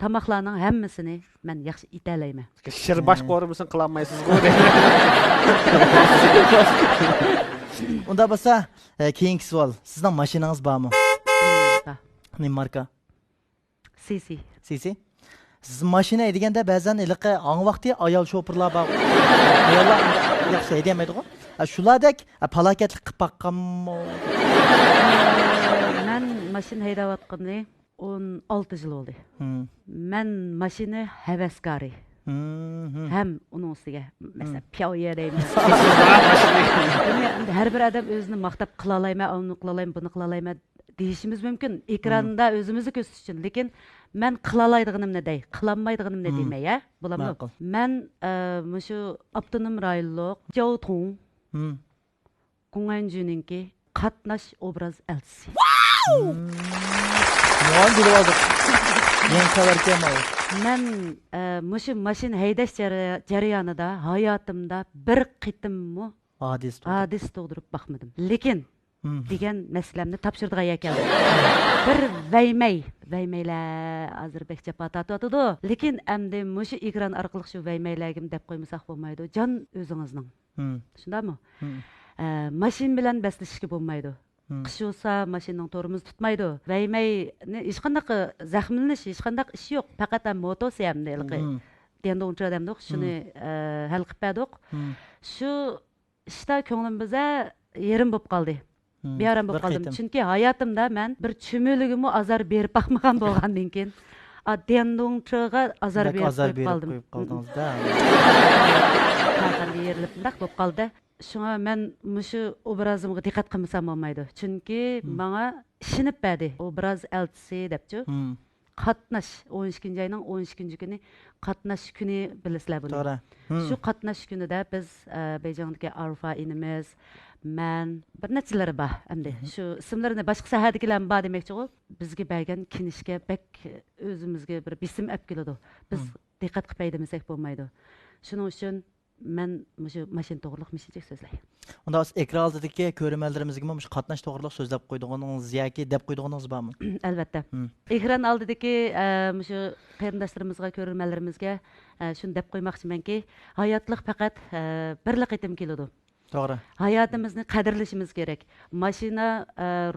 Speaker 3: tomoqlarning hammasini men yaxshi etalayman.
Speaker 1: Shirbosh qo'rimisini qila olmaysiz-ku.
Speaker 2: Unda bo'lsa, keyingi savol. Sizning mashinangiz bormi? Ne marka? Sisi. Siz mashina deganda ba'zan iliqi ang vaqti ayol shoferlar bor. Ayollar yaxshi edemaydi-ku. Shulardek palakatlik qilib baqqanmi?
Speaker 3: Men mashina haydayotganda 16 yil bo'ldi. Men mashina havaskari. Ham uning ustiga masalan piyoya deymiz. Har bir odam o'zini maqtab qila olmayman, uni qila olmayman, buni qila olmayman deyishimiz mumkin. Ekranda o'zimizni ko'rsatish uchun, lekin men qila olmaydiganimni dey, qila olmaydiganimni demay, ya. Bo'ladimi? Men shu avtonom rayonlik Jovtong Gong'anjuninki qatnash obraz elchisi.
Speaker 2: Nima bo'ladi? Men xabar kelmaydi.
Speaker 3: Men shu mashina haydash jarayonida hayotimda bir qitimmi hadis tug'dirib baxmadim. Lekin degan mas'alamni topshirdiga keldim. Bir vaymeylar Ozbekcha patatotdi. Lekin endi shu ekran orqali shu vaymaylargim deb qo'ymasak bo'lmaydi. Jon o'zingizning. Shundaymi? Mashin bilan baslashga bo'lmaydi. Qish olsa mashinaning to'rimiz tutmaydi. Vaymayni hech qanday zaxmlanish, hech qanday ish yo'q. Faqat motosi hamda ilqi. Endi uncha odamdoq shuni hal qilib berdik. Shu ishda ko'nglimizda yerim bo'lib qoldi. bearam bo'lib qoldim. Chunki hayotimda men bir chumulugimni azar berib bakmagan bo'lgandan keyin dendongchiga azar berib qoldim.
Speaker 2: Qoldingizda.
Speaker 3: Qanday yerilib bundoq bo'lib qoldi. Şuna men mushu obrazimga diqqat qilmasam bo'lmaydi. Chunki menga ishinib berdi. Obraz eltisi debchi. Qatnash 12 ayning 12 kuni qatnash kuni bilasizlar buni.
Speaker 2: To'g'ri.
Speaker 3: Shu qatnash kunida biz Beyjingdagi Arfa inimiz, men bir nechilari bor. Endi shu ismlarini boshqa sahadagilar bor demoqchi-ku. Bizga bergan kinishga bek o'zimizga bir bisim olib keladi. Biz diqqat qilib demasak bo'lmaydi. Shuning uchun men shu mashina to'g'riliq mishichik so'zlay.
Speaker 2: Unda ekran oldidagi ko'rmanlarimizga ham shu qatnash to'g'riliq so'zlab qo'ydiganingiz yoki deb qo'ydiganingiz bormi?
Speaker 3: Albatta. Ekran oldidagi shu qarindoshlarimizga, ko'rmanlarimizga shuni deb qo'ymoqchimanki, hayotlik faqat bir qitim keladi.
Speaker 2: To'g'ri.
Speaker 3: Hayotimizni qadrlashimiz kerak. Mashina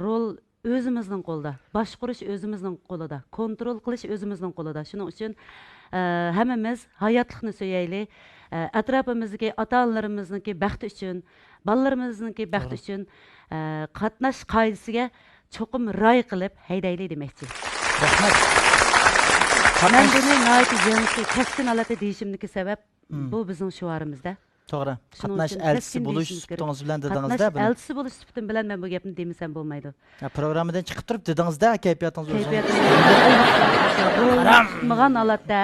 Speaker 3: rol o'zimizning qo'lida, boshqarish o'zimizning qo'lida, kontrol qilish o'zimizning qo'lida. Shuning uchun hammamiz hayotlikni so'yaylik. Atrofimizdagi ota-onalarimizniki baxti uchun, bolalarimizniki baxti uchun qatnash qoidasiga cho'qim rioya qilib haydaylik demoqchi.
Speaker 2: Rahmat.
Speaker 3: Men buni nayt jinsi keskin alati deyishimdagi sabab bu bizning shuarimizda.
Speaker 2: To'g'ri. Qatnash elchisi bo'lish sifatingiz bilan dedingizda buni.
Speaker 3: Elchisi bo'lish sifatim bilan men bu gapni demasam bo'lmaydi.
Speaker 2: Programmadan chiqib turib dedingizda kayfiyatingiz o'zing.
Speaker 3: Qarammagan holatda.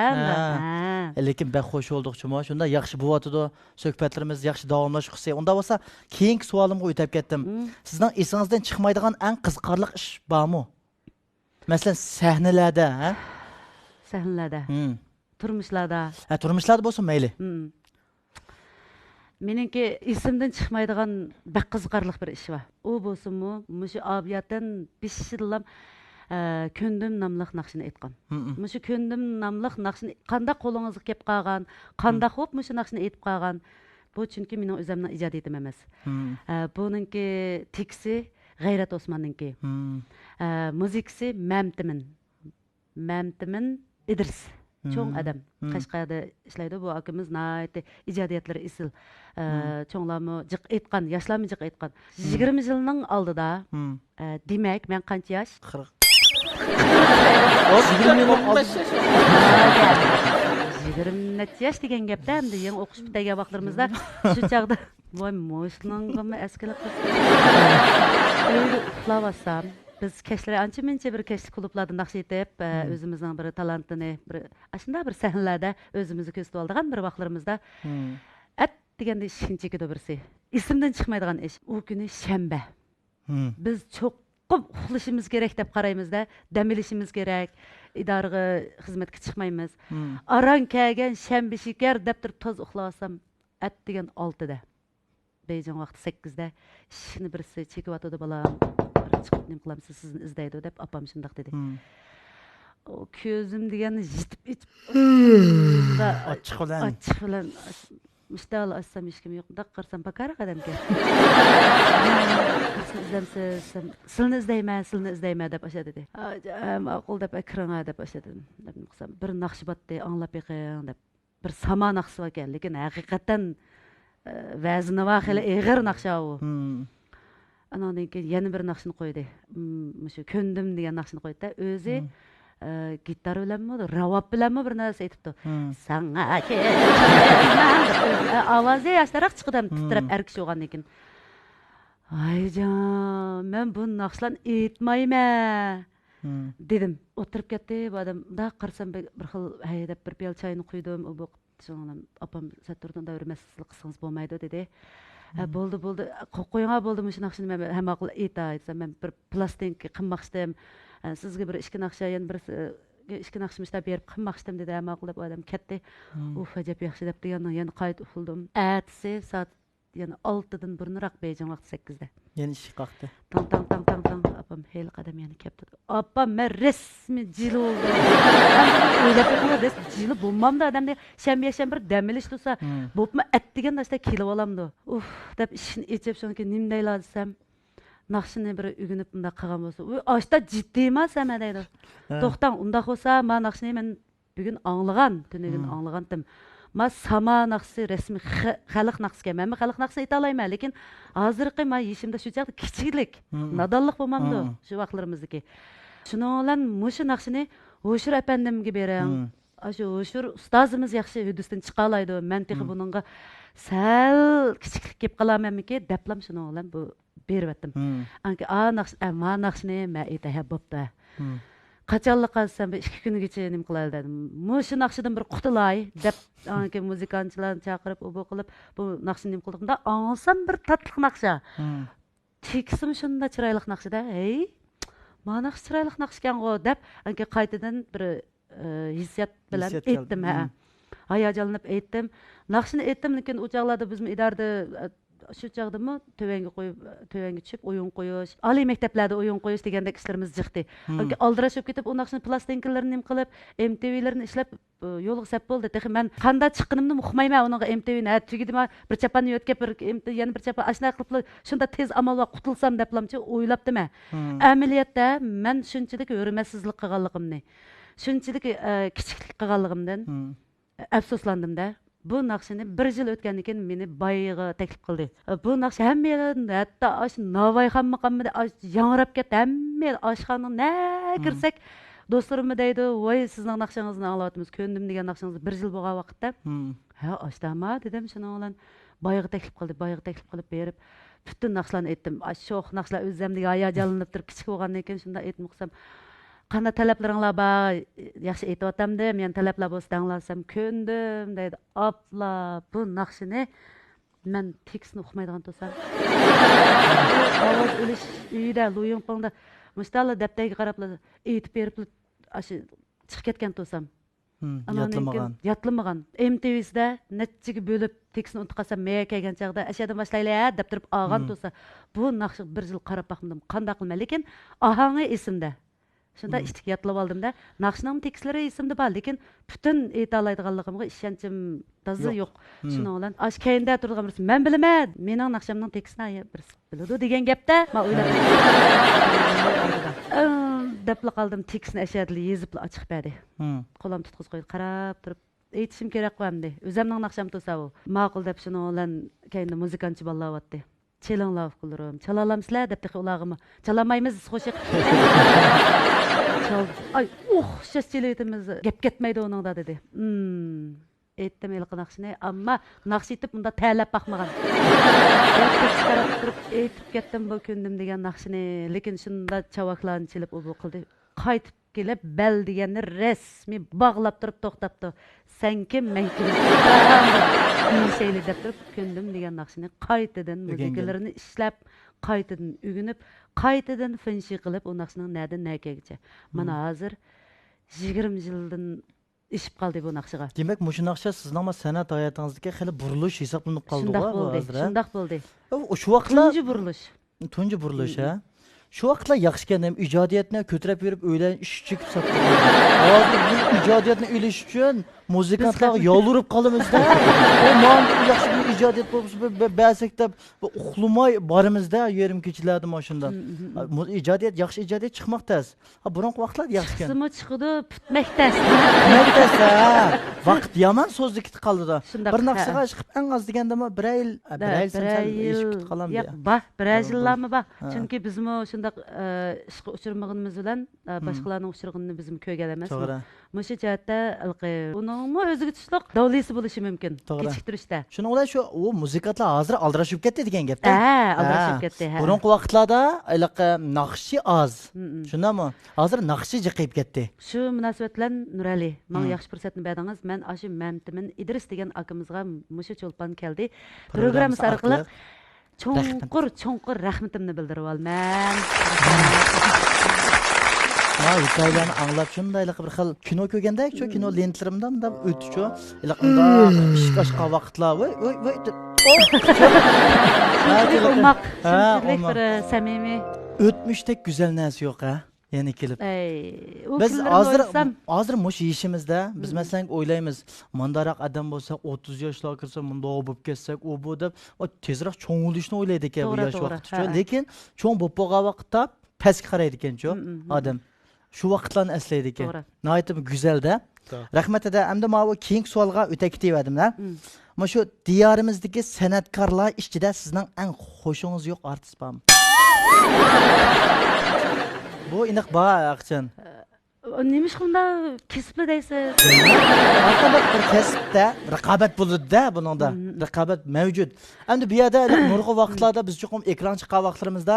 Speaker 2: Lekin ben xo'sh oldukçu shunda yaxshi bo'lyotdi. Suhbatlarimiz yaxshi davomlashqisi. Unda bo'lsa, keyingi savolimga o'tib ketdim. Sizning esingizdan chiqmaydigan eng qiziqarli ish bormi? Masalan, sahnalarda, ha?
Speaker 3: Sahnalarda. Turmushlarda.
Speaker 2: Ha, turmushlarda bo'lsa mayli.
Speaker 3: Meningki esimdan chiqmaydigan bak qiziqarli bir ish bor. U bo'lsinmi, mushu abiyatdan 5 yillam Köndüm namlıq naqshini aytgan. Mushu köndüm namlıq naqshini qanda qo'lingizga kelib qolgan, qanda xo'p mushu naqshini aytib qolgan. Bu chunki mening o'zimning ijodiyatim emas. Buningki tekisi G'ayrat Osmonninki. Muzikasi Mamtimin Idris. Cho'ng adam. Qashqarda ishlaydi bu akamiz nayt ijodiyatlari isil. Cho'nglarmi jiq aytgan, yoshlarmi jiq aytgan. 20 yilning oldida demak men qancha yosh?
Speaker 2: 40.
Speaker 3: 20 yaş degan gapda endi yangi o'qish bitagan vaqtlarimizda shu chaqda voy mo'shlang'imi askilib uxlavatsam biz kechlar ancha-muncha bir kechli klublarda naqsh etib o'zimizning bir talantini bir shunday bir sahnalarda o'zimizni ko'rsatib oldigan bir vaqtlarimizda at deganda shinchiki birisi esimdan chiqmaydigan ish u kuni shanba biz uxlashimiz kerak deb qaraymizda, dam olishimiz kerak, idoraga xizmatga chiqmaymiz. Aran kelgan shanba shikar deb turib toz uxlasam, at degan 6 da. Beyjing vaqti 8 da. Ishni birisi chekyotdi balam. Chiqib nim qilamsiz, sizni izlaydi deb opam shundoq dedi. O ko'zim deganni yitib ichib
Speaker 2: Ochiq
Speaker 3: bilan Müştəl açsam hiç kim yo'q. Daq qarsam bakar qadamga. Silni izlayman deb aşa dedi. Ma'qul deb ekranga deb aşa dedim. Qisam bir naqshbotni anglab beqing deb. Bir sama naqshi bor ekan, lekin haqiqatan vazni va xili eg'ir naqsha u. Andan keyin yana bir naqshini qo'ydi. Mushu ko'ndim degan naqshini qo'ydi-da, o'zi gitar bilanmi, ravab bilanmi bir narsa aytibdi. Sanga ovozi yashtaroq chiqdim, titrab erkish o'g'andan keyin. Ayjon, men bu naqshlarni aytmayman dedim. O'tirib ketdi, bu odam da qarsam bir xil haydab bir piyola choyni quydim. U bu so'ngdan opam saturdan davrimaslik qilsangiz bo'lmaydi dedi. Bo'ldi. Qo'yinga bo'ldi shu naqshni men ham ma'qul aytsam men bir plastinka qilmoqchidim. Sizga bir ishki naqsha, yana bir ishki naqshimishda berib qilmoqchidim dedi. Ma'qul deb odam ketdi. Uf, ajab yaxshi deb degandan yana qayt uxladim. Atsi soat yana 6 dan burunroq Beyjing vaqti 8 da.
Speaker 2: Yana ish qaqdi.
Speaker 3: Tang. Opam hel qadam yana keldi. Opam men resmi jili oldu. O'ylab qoldim, jili bo'lmamda odamda shanba bir dam olish tursa, bo'pmi at degan narsa kelib olamdi. Uf, deb ishni ichib shunki nimdaylar desam, naqshini bir ugunib bunda qilgan bo'lsa, u ashta jiddiy emas ama deydi. To'xtang, unda bo'lsa, men naqshini men bugun anglagan, tunugin anglagandim. Ma sama naqsi resmi xalq naqsiga. Men xalq naqsini ayta olmayman, lekin hozirgi ma yeshimda shu chaqda kichiklik, nadonlik bo'lmamdi shu vaqtlarimizdagi. Shuning bilan mushu naqshini Ho'shur apandimga bering. Shu Ho'shur ustozimiz yaxshi hudusdan chiqa oladi. Men texi buningga sal kichiklik kelib qolamanmiki, deblam shuning bilan bu berib etdim. Anki ma naqshini men ayta bo'pti. Qachonlik qilsam 2 kungacha nim qilay dedim. Mushu naqshidan bir qutulay deb anki muzikantchilarni chaqirib, bu qilib bu naqshini nim qildim da, olsam bir tatliq naqsha. Tekisim shunda chiroyli naqshida, "Ey, mana naqsh chiroyli naqsh ekan-ku" deb anki qaytadan bir hissiyat bilan aytdim, ha. Hayajonlanib aytdim. Naqshini aytdim, lekin u chaqlarda bizmi idarada shu chaqdami tövenge qo'yib, tövenge tushib o'yin qo'yish, oliy maktablarda o'yin qo'yish degandek ishlarimiz chiqdi. Aldirashib ketib, u naqshni plastinkalarni nim qilib, MTV'larni ishlab yo'lga sap bo'ldi. Texi men qanday chiqqanimni uqmayman uning MTV'ni. Tugidima bir chapanni yo'tkab, yana bir chapan ashna qilib, shunda tez amalga qutulsam deblamchi o'ylabdim. Amaliyotda men shunchalik hurmatsizlik qilganligimni, shunchalik kichiklik qilganligimdan afsuslandim-da. Bu naqshini 1 yil o'tgandan keyin meni boyiga taklif qildi. Bu naqsh hammadan hatto Navoiy hamma yangrab ketdi. Hamma oshxonaga na kirsak, do'stlarim deydi, "Voy, sizning naqshingizni anglayapmiz. Ko'ndim degan naqshingiz 1 yil bo'lgan vaqtda." Ha, oshdama dedim, shuning bilan boyiga taklif qildi. Boyiga taklif qilib berib, butun naqshlarni aytdim. Sho'x naqshlar o'zimdagi hayajonlanib turib kichik bo'lgandan keyin shunda aytib qilsam, "Qanday talablaringlar bor? Yaxshi aytayotganda, men talablar bo'lsa anglasam ko'ndim" deydi. Apla, bu naqshini men tekstni o'qimaydigan bo'lsam, ovoz olish uyida, Luyingpingda mustaqil daftarga qarab aytib berib, ashi chiqib ketgan bo'lsam, yatlamagan. MTV'da nechiga bo'lib tekstni unutib qolsam, men kelgan chaqda ashadan boshlaylik deb turib olgan bo'lsa, bu naqshni 1 yil qarab baqdim. Qanday qilmay, lekin ohangi esimda. Shunda ishtik yatlab oldim-da. Naqshning tekstlari esimda bor, lekin butun ayta oladiganligimga ishonchim toza yo'q. Shuning bilan ash keyinda turgan birisi, "Men bilaman, mening naqshamning tekstini bir biladi" degan gapda men o'ylab debla qoldim. Tekstni ashadli yezib ochiq berdi. Qo'lim tutquz qo'yib qarab turib aytishim kerak qo'yamdi. O'zimning naqsham to'sa u. Ma'qul deb shuning bilan keyinda muzikantchi bolayapti. Çelanlav qılıram. Çalalamsizlar deb texi ularga. Çalamaymiz, xo'sh. Ay, o'xshash chelaytimiz. Gap ketmaydi oningda dedi. Aytdim elqi naqshini, ammo naqsh etib bunda talab baqmagan. Qarab turib aytib ketdim bu kundim degan naqshini, lekin shunda chavaqlarni chelib u qildi. Qaytib kelib bel deganni rasmiy bog'lab turib to'xtatdi. Sen kim, men kim? Şeyli deb turib kundim degan naqshini qaytadan muzikalarini ishlab, qaytadan o'rganib, qaytadan finshi qilib u naqshning nadan nakagacha. Mana hozir 20 yildan ishib qoldi bu naqshiga.
Speaker 2: Demak, mushu naqsha sizning san'at hayotingizga xili burilish hisoblanib qoldi-ku hozir.
Speaker 3: Shunday bo'ldi.
Speaker 2: Shu vaqtlar
Speaker 3: tunji
Speaker 2: burilish, ha. Shu vaqtlar yaxshi ekan, ijodiyatni ko'tarib yurib, o'ylan ish chekib sotdi. Hozir bu ijodiyatni o'ylash uchun muzikantlarga yolurib qolamizda. Bu men yaxshi bir ijodiyat bo'lsa, ba'zakda uxlamay borimizda, yerim kechilarda mashunda. Ijodiyat yaxshi ijodiyat chiqmoqdas. Ha, burungi vaqtlar yaxshi ekan.
Speaker 3: Simo chiqdi, putmoqdas.
Speaker 2: Vaqt yomon so'zli ketib qoldi-da. Bir naqshaga chiqib eng oz deganda 1 yil ish ketib qolam deya.
Speaker 3: Yo'q, 1 yillarmi bor. Chunki bizmi shunda ishga uchirmaganimiz bilan boshqalarning uchirganini bizmi ko'rgan emas. Mushu jihatda uningmi o'ziga tushliq davlisi bo'lishi mumkin. Kechiktirishda.
Speaker 2: Shuning bilan shu u muzikantlar hozir aldirashib ketdi degan gapda.
Speaker 3: Aldirashib ketdi.
Speaker 2: Burungi vaqtlarda naqshi oz. Shundami? Hozir naqshi jiqib ketdi.
Speaker 3: Shu munosabat bilan Nurali, menga yaxshi fursatni berdingiz. Men ashu Mamtimin Idris degan akamizga mushu cho'lpan keldi. Programmasi orqali cho'nqur rahmatimni bildirib olman.
Speaker 2: Hikoyalarni anglab shundaylik bir xil kino ko'rgandek, shu kino lentlarimdan da o'tdi-chu. Ishqashqa vaqtlar, voy.
Speaker 3: Shunchalik bir samimiy.
Speaker 2: O'tmishdek go'zal narsa yo'q, ha? Yana kelib. Biz hozir mush yishimizda biz masalan o'ylaymiz, mandaroq odam bo'lsa 30 yoshlar kirsa, bunda bo'lib ketsak, u bu deb tezroq cho'ng bo'lishni o'ylaydi ekan bu yosh vaqtda. Lekin cho'ng bo'lib bo'lgan vaqtda pastga qaraydi ekan-chu odam. Shu vaqtlarni eslaydi ekan. Nihoyatda go'zal-da. Rahmat eda. Endi mana bu keyingi savolga o'ta ketaverdim-da. Mana shu diyorimizdagi san'atkorlar ichida sizning eng xushingiz yo'q artist bormi? Bu aniq bor, Aqchan.
Speaker 3: Nima ish qilda kesibli deysiz?
Speaker 2: Aqalli bir kasbda raqobat bo'ladi-da, buningda. Raqobat mavjud. Endi bu yerda nurg'un vaqtlarda biz cho'qim ekran chiqqan vaqtlarimizda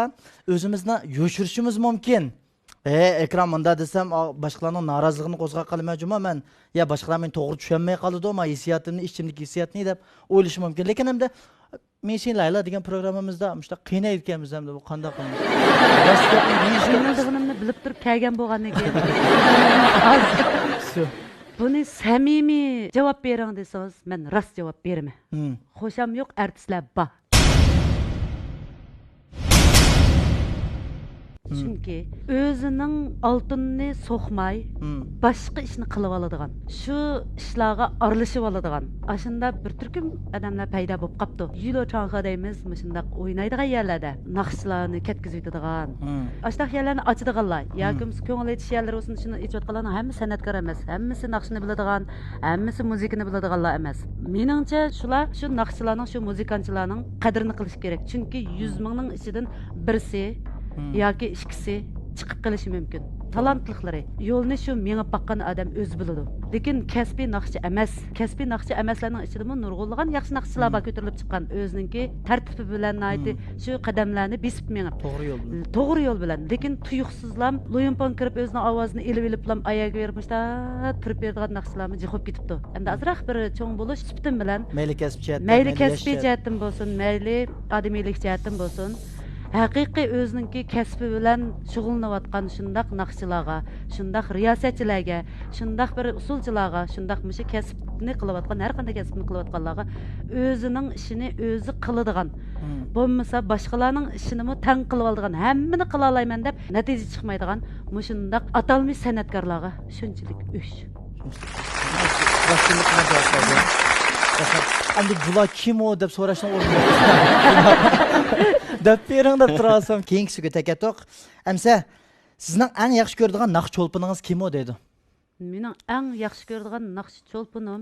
Speaker 2: o'zimizni yo'shirishimiz mumkin. Ekran bunda desam, boshqalarning noroziligini qo'zg'ay qilmayman men. Ya boshqalar meni to'g'ri tushunmay qoladi, men hissiyotimni, ichimdagi hissiyotni deb o'ylashim mumkin. Lekin hamda men sen Layla degan programmamizda shunday qiynayotganmiz hamda bu qanday qilamiz?
Speaker 3: Qiynalganimni bilib turib kelgan bo'lgandan keyin buni samimiy javob bering desangiz, men rost javob beraman. Xo'sham yo'q artistlar bor. Chunki o'zining oltinni so'qmay, boshqa ishni qilib oladigan, shu ishlarga aralashib oladigan, ashunda bir turkum odamlar paydo bo'lib qopti. Yulo chanxa deymiz, shundaq o'ynaydigan yerlarda naqshlarni ketkizib yetadigan. Ashtaq yerlarni ochadiganlar, yoki ko'ngil etish yerlari olsun, shuni ichatganlarning hamma san'atkor emas, hammasi naqshni biladigan, hammasi muzikani biladiganlar emas. Meningcha shular shu naqshlarning, shu muzikanchilarning qadrini qilish kerak. Chunki 100 mingning ichidan birsi yoki ikkisi chiqib qilishi mumkin. Talantliklari yo'lni shu mengib baqqan odam o'zi biladi. Lekin kasbiy naqshchi emas. Kasbiy naqshchi emaslarning ichida nurg'unlagan yaxshi naqshchilar bor ko'tarilib chiqqan. O'zininki tartibi bilan aytdi, shu qadamlarni besib mengib. To'g'ri yo'l bilan. Lekin tuyuqsizlam, loyinpon kirib o'zining ovozini elib-eliblam ayaga beribmişda, turib beradigan naqshchilarni jiqib ketibdi. Endi azroq bir cho'ng bo'lish sifatim bilan
Speaker 2: mayli kasbiy jihatdan
Speaker 3: bo'lsin, mayli odamiylik jihatdan bo'lsin, haqiqiy o'zininki kasbi bilan shug'ullanayotgan shundaq naqshchilarga, shundaq riyosatchilarga, shundaq bir usulchilarga, shundaq mushi kasbni qilayotgan, har qanday kasbni qilayotganlarga o'zining ishini o'zi qiladigan, bo'lmasa boshqalarning ishini tang qilib oladigan, hammani qila olayman deb natija chiqmaydigan mushundaq atalmish san'atkorlarga shunchalik o'sh.
Speaker 2: Endi bular kim o deb so'rashni o'rniga deb bering deb turasam, keyingisiga takatoq. Amsa sizning eng yaxshi ko'radigan naqsh cho'lpiningiz kim o dedi?
Speaker 3: Mening eng yaxshi ko'radigan naqsh cho'lpinim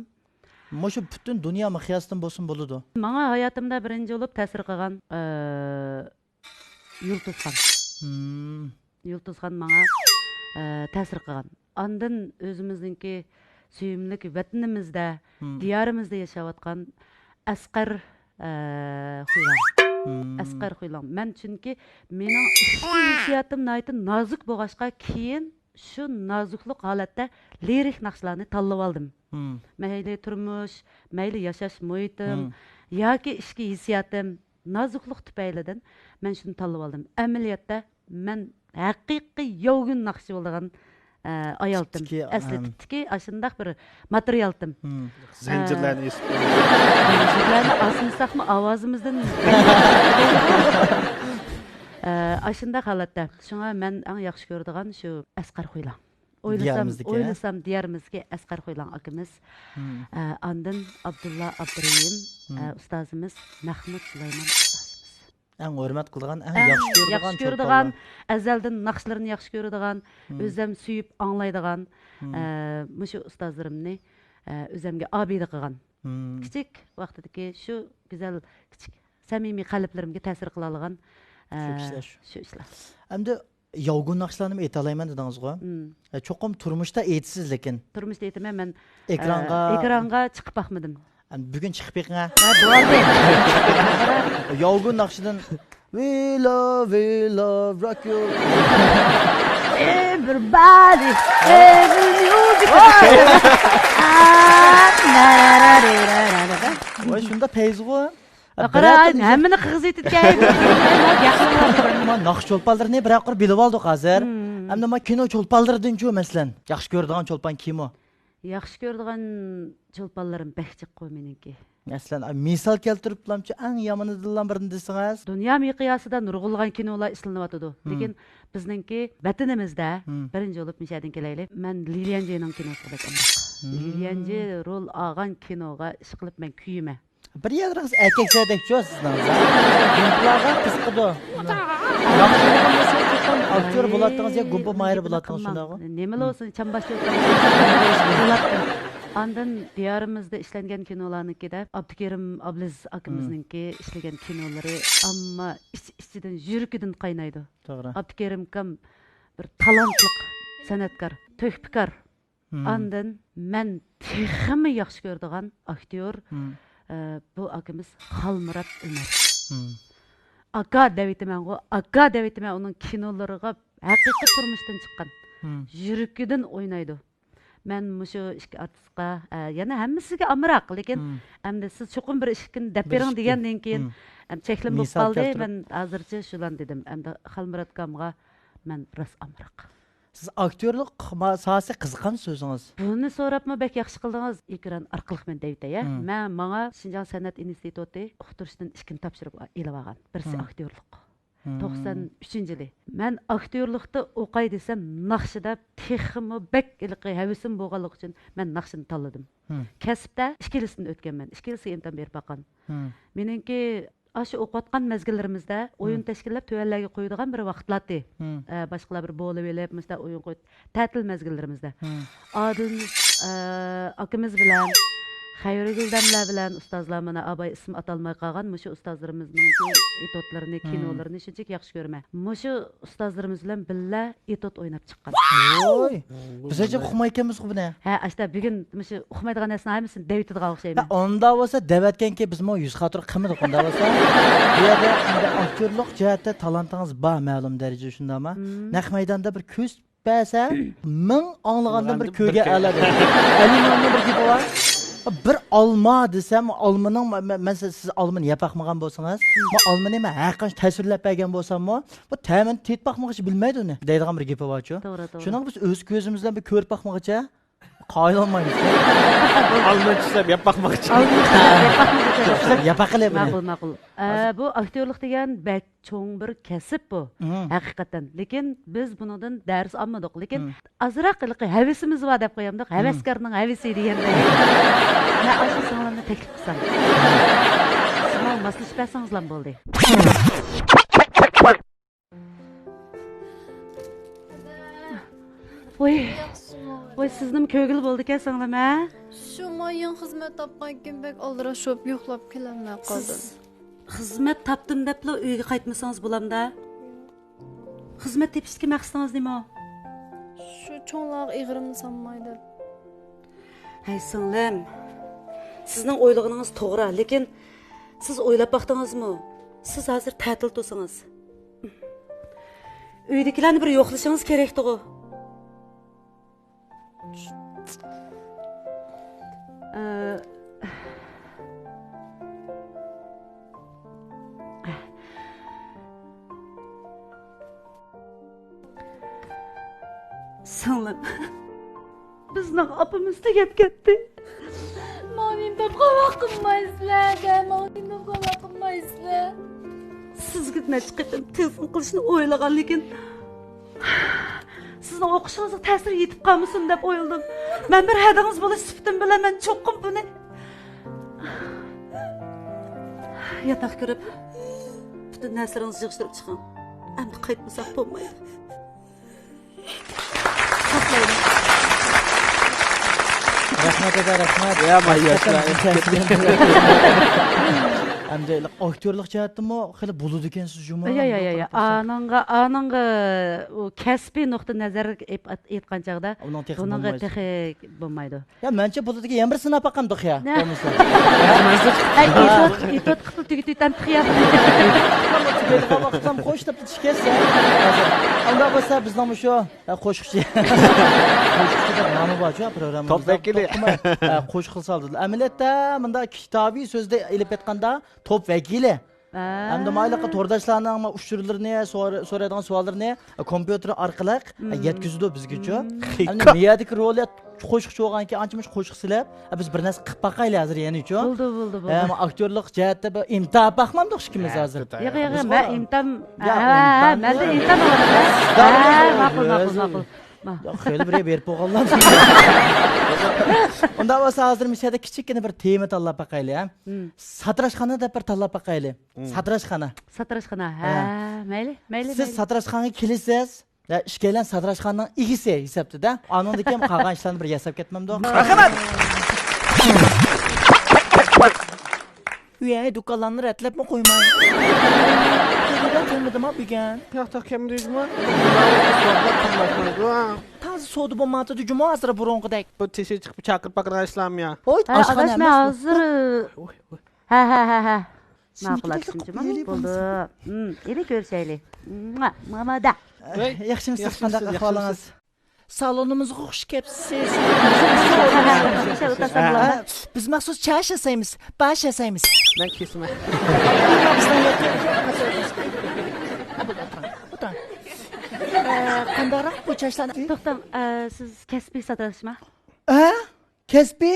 Speaker 2: Shu butun dunyo miqyosida bo'lsin bo'ladi.
Speaker 3: Menga hayotimda birinchi bo'lib ta'sir qilgan Yulduzxon. Yulduzxon menga ta'sir qilgan. Ondan o'zimizningki suyimlik vatanimizda, diyorimizda yashayotgan Asqar Xuylan. Asqar Xuylan. Men chunki mening hissiyotim nozik bo'lg'achqa keyin shu nozuklik holatda lirik naqshlarni tanlab oldim. Mayli turmush, mayli yashash muhitim yoki ishki hissiyotim nozuklik tufaylidan men shuni tanlab oldim. Amaliyotda men haqiqiy yovgun naqshi bo'lgan ayaldım. Asli tutki aşındaq bir materialdım.
Speaker 1: Zincirlerini esip.
Speaker 3: Zincirlerini asmışsaqmı avazımızdan aşındaq halatda. Şuna men eng yaxshi ko'radigan shu Asqar Xuylan. Oylasam diyarimizga Asqar Xuylan akamiz. Ondan Abdulla Abdurayim ustozimiz Mahmud Sulayman ustozimiz.
Speaker 2: Eng hurmat qilgan, eng
Speaker 3: yaxshi ko'radigan, azaldan naqshlarni yaxshi ko'radigan, o'zim suyib anglaydigan mushu ustozlarimni o'zimga obida qilgan. Kichik vaqtidagi shu go'zal kichik samimiy qalblarimga ta'sir qila olgan shu ishlar.
Speaker 2: Endi yovgun naqshlarni ayta olayman dedingiz-ku. Cho'qim turmushda aytisiz lekin.
Speaker 3: Turmushda aytaman, men
Speaker 2: ekranga
Speaker 3: chiqib baxmadim.
Speaker 2: Bugun chiqib beqinga.
Speaker 3: Bo'ldi.
Speaker 2: Yovgun naqshidan we love rock you.
Speaker 3: Everybody, every music.
Speaker 2: Voy shunda peyzg'u.
Speaker 3: Qarang, hammani qig'iz etgan.
Speaker 2: Men naqsh cho'lpanlarni bir oqir bilib oldik hozir. Endi men kino cho'lpanlaridan-ku masalan, yaxshi ko'radigan cho'lpan kim o?
Speaker 3: Yaxshi ko'radigan cho'lpanlarim behchiq qo'y meniki.
Speaker 2: Masalan, misol keltiriblamchi eng yomonidan birini desangiz,
Speaker 3: dunyo miqyosida nurg'unlagan kinolar ishlanyotdi. Lekin bizningki vatanimizda birinchi bo'lib mishadin kelaylik. Men Lilianjining kinosida ekan. Lilianji rol olgan kinoga ish qilib men kuyima.
Speaker 2: Bir yeriniz erkeklardek yok sizden. Gumplarga kızıqıdı. Aktör bulatdınız ya gumpa mayır bulatdınız şundağı.
Speaker 3: Neme olsun çambaşlı Andan diyarımızda işlengen kinolarnınkide Abdükerim Abliz akımızınki işlegen kinoları ama içiden yürüküdün kaynaydı.
Speaker 2: Doğru.
Speaker 3: Abdükerim kam bir talantlık sanatkar, töhpikar. Andan men teximi yaxşı gördüğün aktyor bu akımız Halmurat Ömer. Aka devetimen o, aka devetimen onun kinolarıga haqiqiy turmuşdan çıqqan. Yürüküdün oynaydı. Men muşu işki artistqa, yana hammasiga amraq, lekin endi siz cho'qim bir ishkin deb bering degandan keyin cheklim bo'lib qoldi. Men hozircha shulan dedim. Endi Xalmurat kamga men ras amraq.
Speaker 2: Siz aktörlük sahası kızıqan sözünüz.
Speaker 3: Buni so'rabmi bek yaxshi qildingiz ekran orqali men deydi-ya. Men menga Şinjan San'at instituti o'qitishdan ishkin topshirib elib olgan. Birisi aktyorlik. 93-yili. Men aktyorlikda o'qay desam, naqshida texmi bek ilqi havisim bo'lganligi uchun men naqshini tanladim. Kasbda ikkilisini o'tganman. Ikkilisi imtihon berib boqqan. Meningki aşı o'qiyotgan mezgillarimizda o'yin tashkillab tuvallarga qo'yadigan bir vaqtlardi. Boshqalar bir bo'lib elib, mesela o'yin qo'yib ta'til mezgillarimizda. Adın akimiz bilan Xayrigildamlar bilan ustozlar mana abay ism atalmay qolgan mushu ustozlarimizning etotlarini, kinolarini shunchaki yaxshi ko'raman. Mushu ustozlarimiz bilan billa etot o'ynab chiqqan.
Speaker 2: Oy. Bizce uxmaykanmiz buni.
Speaker 3: Ha, ashta bugun mushu uxmaydigan narsani hammasini devitidigan o'xshayman.
Speaker 2: Onda bo'lsa devatganki biz mo 100 xatir qilmadik onda bo'lsa. Bu yerda aktyorlik jihatda talantingiz bor ma'lum darajada shundami? Naq maydonda bir ko'z basa, ming anlagandan bir ko'rga aladi. Alimonning bir gapi bor. Bir alma desem, almanın, mesela siz almanı yapaqmagan bolsanız, bu almanı men haqqan tasvirlab bergan bolsammi, bu təmin tet baxmoqchi bilmaydi uni. Deydigan bir gapi bor-ku. Shuni biz o'z ko'zimizdan bir ko'rib baxmoqcha qoyilolmaymiz.
Speaker 1: Almançılar yapmakmakçı.
Speaker 2: Yapaqile buni.
Speaker 3: Ma'qul. Bu aktyorlik degan bak cho'ng bir kasb bu. Haqiqatan. Lekin biz bundan dars olmadik. Lekin azroq havasimiz bor deb qo'yamdik. Havaskarning havasi deganda. Men asl singlimni taklif qilsam. Siz maslashib bersangiz bo'ldi. Voy sizning ko'ngil bo'ldi ekan singlim, ha?
Speaker 4: Shu moyin xizmat topgan kim bek aldirashib yo'qlab kelamay qoldim.
Speaker 3: Xizmat topdim debla uyga qaytmasangiz bo'lamda. Xizmat tepishga maqsadingiz nima?
Speaker 4: Shu cho'nlar ig'rimni sanmaydi.
Speaker 3: Hay singlim. Sizning o'ylaganınız to'g'ri, lekin siz o'ylab baxdingizmi? Siz hozir ta'til tursangiz. Uydagilarni bir yo'qlashingiz kerak-ku. Singlim. Bizning apamiz tegib ketdi.
Speaker 4: Monin deb qala qilmaysizlar, monin deb qala qilmaysizlar.
Speaker 3: Sizga necha qatam telefon qilishni o'ylagan, lekin sizning o'qishingizga ta'sir yetib qolmasin deb o'yladim. Men bir hadingiz bo'lish sifatim bilan men cho'qqim buni. Yataq ko'rib, butun narsalarni yig'ishtirib chiqing. Endi qaytmasak bo'lmaydi.
Speaker 2: Rahmat eda, rahmat.
Speaker 1: Ya mayyatlar.
Speaker 2: Hamda aktyorlik jihatdami xili bo'ladi ekansiz juma.
Speaker 3: Ya. Ananga o kasbiy nuqta nazar aytgan chaqda bunga texi bo'lmaydi.
Speaker 2: Ya mencha bo'ladigan yana bir sinab baqamdiq ya. Bo'lmasa.
Speaker 3: Etot qilib tugitam xiyat.
Speaker 2: Vaqtim qo'sh deb tishkasa. Unda bo'lsa bizning shu qo'shiqchi. Qo'shiqchi nomi bor-ku programmamizda.
Speaker 1: Top vakili.
Speaker 2: Qo'shiq qilsaldi. Amaliyotda bunda kitobiy so'zda elib aytganda top vakili. Hamda mayliqa to'rdoshlarning uchurlarini, so'raydigan savollarini kompyuter orqali yetkazdi bizgacha. Hamda miyadagi rolni qo'shiqchi bo'lganki, ancha-muncha qo'shiq silab, biz bir narsa qilib baqayli hozir yana-ku.
Speaker 3: Bo'ldi.
Speaker 2: Aktyorlik jihatda bir imtihon baxmandik ikimiz hozir.
Speaker 3: Yo'q, men imtihon. Menda imtihon bor. Ma'qul.
Speaker 2: Yo'q, xeyli bir berib qo'yganlar. Unda bo'lsa hozir misada kichikgina bir tema tanlab baqayli, ha. Satrashxona deb bir tanlab baqayli. Satrashxona.
Speaker 3: Satrashxona. Ha, mayli.
Speaker 2: Siz satrashxonaga kelasiz. Ishkaylan satrashxonaning egisi hisobda. Anonda ham qolgan ishlarni bir yasab ketmamdi. Marhamat. Uyay, do'konlarni ratlabmi qo'ymang. Kelmadim ha bugun.
Speaker 1: Yo'q, kim deyizmi?
Speaker 2: Tazi so'di bo'lmadi, juma asra burunqidek.
Speaker 1: Bu teshik chiqib chaqirib baqirgan ishlarmi ya?
Speaker 2: Voy,
Speaker 3: Adash men hozir ha.
Speaker 2: Şimdi
Speaker 3: Ma'qullashdim,
Speaker 2: gidelim,
Speaker 3: juma
Speaker 2: yiyelim
Speaker 3: bo'ldi. Eli ko'rishaylik. Mamada.
Speaker 2: Yaxshimisiz,
Speaker 1: Yaxshimisiz,
Speaker 2: qanday
Speaker 1: yaxshimisiz.
Speaker 2: ahvolingiz? Salonimizga xush kelibsiz. Biz maxsus chash yasaymiz, bash yasaymiz.
Speaker 1: Ben kesme.
Speaker 2: Qandayroq bu chashlarni?
Speaker 3: To'xtam, siz kasbiy satrashma?
Speaker 2: Kasbi?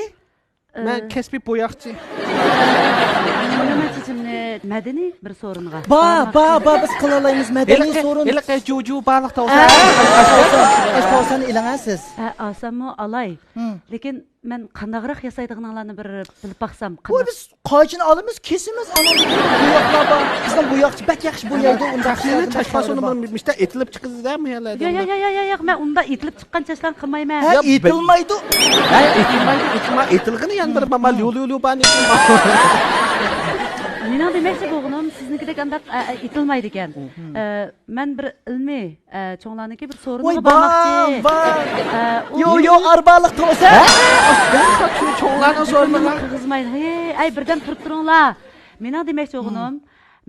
Speaker 1: Ben kesbi boyakçı.
Speaker 3: Nima chechimni madaniy bir so'ringa.
Speaker 2: Ba, biz qilalaymiz madaniy so'rin.
Speaker 1: Ele juju balık da olsa.
Speaker 2: Ashtovsani ilangasiz.
Speaker 3: Olsammi olay. Lekin men qandayroq yasaydiganlarni bir bilib baqsam.
Speaker 2: Voy, biz qochini olamiz, kesimiz, anonda buyoqlar bor. Bizning buyoqchi bak yaxshi bo'yaydi, unda
Speaker 1: Taksini taşmasını bunu bilmişte etilip çıkız der mi yerlerde?
Speaker 3: Yo'q, men unda etilib chiqqan chashlarni qilmayman.
Speaker 2: Ha, etilmaydi.
Speaker 1: Ben etilgini yani bir mama yolu bani.
Speaker 3: Mening demoqchi bo'lganim siznikidek anda etilmaydi ekan. Men bir ilmiy cho'nglarniki bir
Speaker 2: Voy,
Speaker 3: so'ringa bormoqchi.
Speaker 2: Yo, arbaliq to'sa.
Speaker 1: Çoğlarına sormalar.
Speaker 3: Qizmaydi. Ay birdan turib turinglar. Mening demoqchi bo'lganim,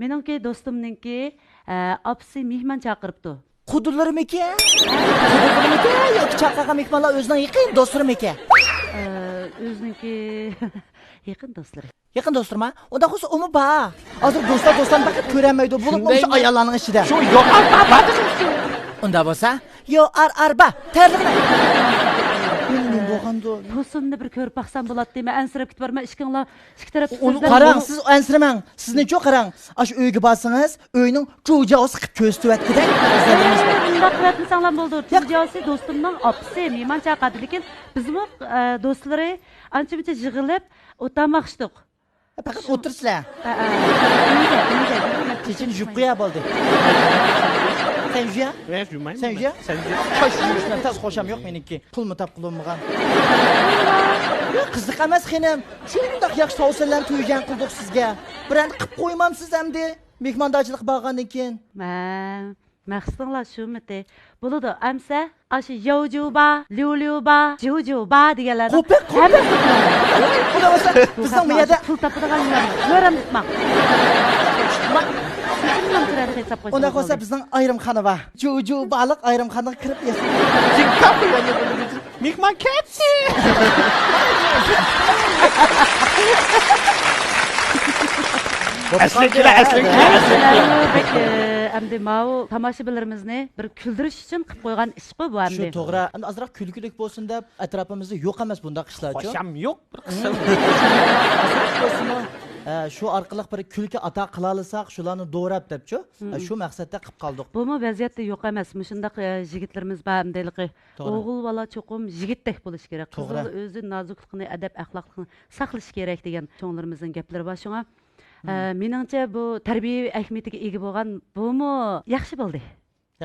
Speaker 3: meningki do'stimninki opsi mehmon chaqiribdi.
Speaker 2: Qudurlarimikin? Yoki chaqirgan mehmonlar o'zining yaqin do'stlarimikin?
Speaker 3: O'ziniki yaqin do'stlari.
Speaker 2: Yaqin do'stlarmi? Unda xusus umi bor. Hozir do'stlarni faqat ko'ramaydi. Bo'lib o'sha ayollarning ichida.
Speaker 1: Şu yok arba.
Speaker 2: Unda bo'lsa, yo arba, terliqni. Men bo'lganda
Speaker 3: To'sinni bir ko'rib baqsam bo'ladi deyman. Ansirab ketib borma, ikki taraf
Speaker 2: Onu qarang, siz ansirmang. Sizni-chi qarang. Ash uyga borsangiz, uyning jo'jasi qilib ko'rsatayotgandek.
Speaker 3: Bunda qilatmasanglar bo'ldi. Jo'jasi do'stimning opsi mehmon chaqirdi, lekin bizmi do'stlari ancha-muncha yig'ilib o'tamoqchidik.
Speaker 2: Faqat o'tirsizlar.
Speaker 3: Nega?
Speaker 2: Keyin yuvib qo'ya bo'ldi. Sen juya?
Speaker 1: Ben yürümayım.
Speaker 2: Sen juya?
Speaker 1: Sen yürü.
Speaker 2: Qo'sh yurishdan tas qo'sham yo'q meniki. Pulmi tap qilolmagan. Qiziq emas xenim. Shundoq yaxshi tavsiyalarni to'ygan qildik sizga. Biran qilib qo'ymamsiz hamdi. Mehmondochilik bo'lgandan keyin.
Speaker 3: Maqsadinglar shumiti? Bo'ladi, amsa ashi yovjuba, lyulyuba, jujuba deganlarni.
Speaker 2: Qo'pib. Xudo bo'lsa, bizning miyada
Speaker 3: pul topadiganlar. Ko'ram tutmoq.
Speaker 2: Unda bo'lsa bizning ayrimxona bor. Juju baliq ayrimxonaga kirib yesin.
Speaker 1: Kim kapıyor ne böyle dedi. Mikman ketsi. Eslikler.
Speaker 3: Endi mau tomoshabinlarimizni bir kuldirish uchun qilib qo'ygan ish bu endi.
Speaker 2: Shu to'g'ri. Endi azroq kulgulik bo'lsin deb atrofimizda yo'q emas bundaq ishlar-chi.
Speaker 1: Hoşam yok. Bir kısım.
Speaker 2: Shu orqali bir kulki ato qila olsak, shularni do'rab debchi. Shu maqsadda qilib qoldik.
Speaker 3: Bumi vaziyatda yo'q emas. Shundaq yigitlarimiz bor emdiligi. O'g'il bola cho'qim yigitdek bo'lish kerak. Qizlar o'zi nozukligini, adab axloqligini saqlash kerak degan cho'nglarimizning gaplari bor. Shunga meningcha bu tarbiyaviy ahamiyatiga ega bo'lgan bumi yaxshi bo'ldi.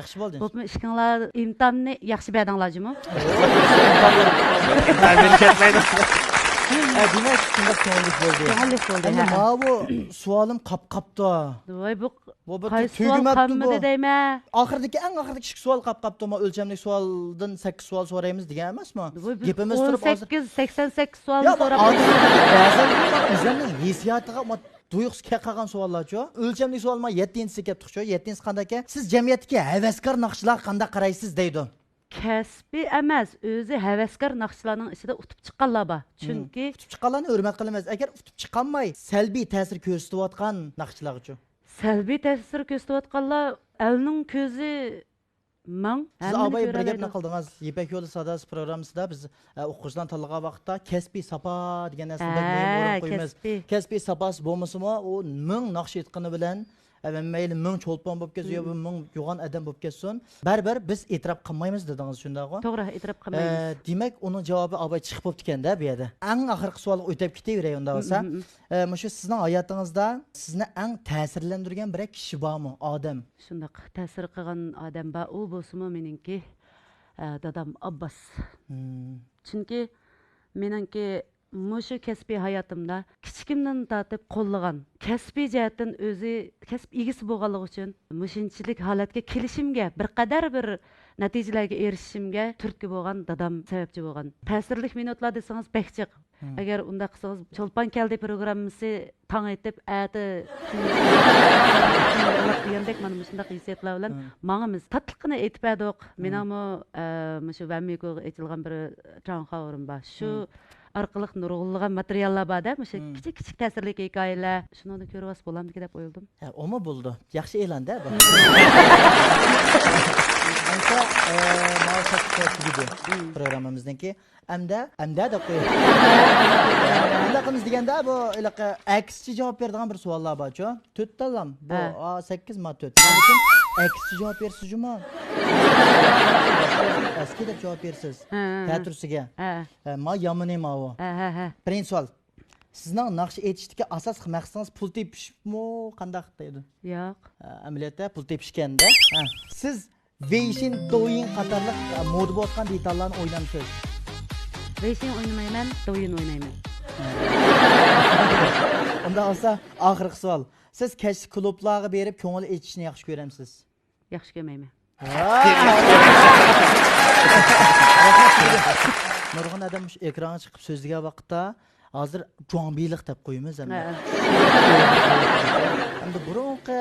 Speaker 2: Yaxshi bo'ldi.
Speaker 3: Bumi ishinglar imtihonni yaxshi berdinglarmi?
Speaker 1: Ben beni ketmeydim.
Speaker 2: Demak, shunday ko'ngillik bo'ldi.
Speaker 3: Ko'ngillik bo'ldi.
Speaker 2: Endi bu savolim qapqapti.
Speaker 3: Voy bu
Speaker 2: bir
Speaker 3: qaysi
Speaker 2: tugimabdi
Speaker 3: savol
Speaker 2: bu.
Speaker 3: qolmadi deyman.
Speaker 2: Oxirdagi eng oxirdagi kichik savol qapqapti. O'lchamlik savoldan 8 savol so'raymiz degan emasmi? Gapimiz turib hozir
Speaker 3: 88 savol
Speaker 2: Yo'q,
Speaker 3: so'rab.
Speaker 2: ba'zan o'zimning hissiyatiga tuyuqsiz qolgan savollar-chi. O'lchamlik savolma 7-si kelibdi-chi. 7-si qanday ekan? Siz jamiyatga havaskor naqshlar qanday qaraysiz deydi.
Speaker 3: Kasbi emas, o'zi havaskor naqshlarning ichida utib chiqqanlar bor. Chunki
Speaker 2: Utib chiqqanlarni hurmat qilamiz. Agar utib chiqqanmay salbiy ta'sir ko'rsatayotgan naqshlarga-chi.
Speaker 3: salbiy ta'sir ko'rsatayotganlar elning ko'zi mang.
Speaker 2: Siz abay bir gapni qildingiz. Yipak yo'li sadasi programmasida biz o'quvchidan tanlagan vaqtda kasbiy sapa degan narsani qo'yib qo'yamiz. Kasbiy sapasi bo'lmasa-mu, u ming naqsh etqini bilan Ben meyli mün çolpan bop ketsin, ya mün yoğan adam bop ketsin. Baribir biz e'tirof qilmaymiz dedingiz shundaqmi?
Speaker 3: To'g'ri, e'tirof qilmaymiz.
Speaker 2: Demak, uning javobi abay chiqib bo'pti-kanda bu yerda. Eng oxirgi savolga o'tib ketaveray unda bo'lsa. Shu sizning hayotingizda sizni eng ta'sirlantirgan bir kishi bormi, odam?
Speaker 3: Shundoq ta'sir qilgan odam bor, u bo'lsa-mu meningki dadam Abbas. Chunki meningki mushu kasbiy hayotimda kichikimdan tortib qo'llagan kasbiy jihatdan o'zi kasb egasi bo'lganligi uchun mushunchalik holatga kelishimga bir qadar bir natijalarga erishishimga turtki bo'lgan dadam sababchi bo'lgan. Ta'sirli minutlar desangiz bekchiq. Agar unda qilsangiz Cho'lpon keldi programmasi tong etib ati degandek mana shunday hissiyatlar bilan mangamiz tatliqini aytib berdik. Menamo mushu Vamiko aytilgan bir chanxorim bor. Shu orqali nurg'unlagan materiallar borda, o'sha kichik ta'sirli hikoyalar. Shuni ko'rib olsa bo'lamdi deb o'yladim.
Speaker 2: Oma bo'ldi. Yaxshi e'lon-da bu. Ancha ma'lumot programmamizniki amda deb qo'yamiz. Unda qilamiz deganda bu ilaqa aksicha javob beradigan bir savollar bor-ku. 4 talam. Bu 8 ma 4. Lekin aksicha javob bersizmi? Eski deb javob bersiz. Teatrsiga. Ma yomon emas u. Birinchi savol. Sizning naqsh aytishdagi asosiy maqsadingiz pul tepishmi, qanday deydi?
Speaker 3: Yo'q.
Speaker 2: Amaliyotda pul tepishganda, siz Veyshin Doyin qatorliq moda bo'tgan detallarni o'ynamsiz.
Speaker 3: Veyshin o'ynamayman, Doyin o'ynayman.
Speaker 2: Unda olsa oxirgi savol. Siz kech klublarga berib ko'ngil aytishni yaxshi ko'ramsiz?
Speaker 3: Yaxshi ko'rmayman.
Speaker 2: Nurg'un adam ekranga chiqib so'zlagan vaqtda hozir jo'nbilik deb qo'yamiz hamda. Hamda burunqi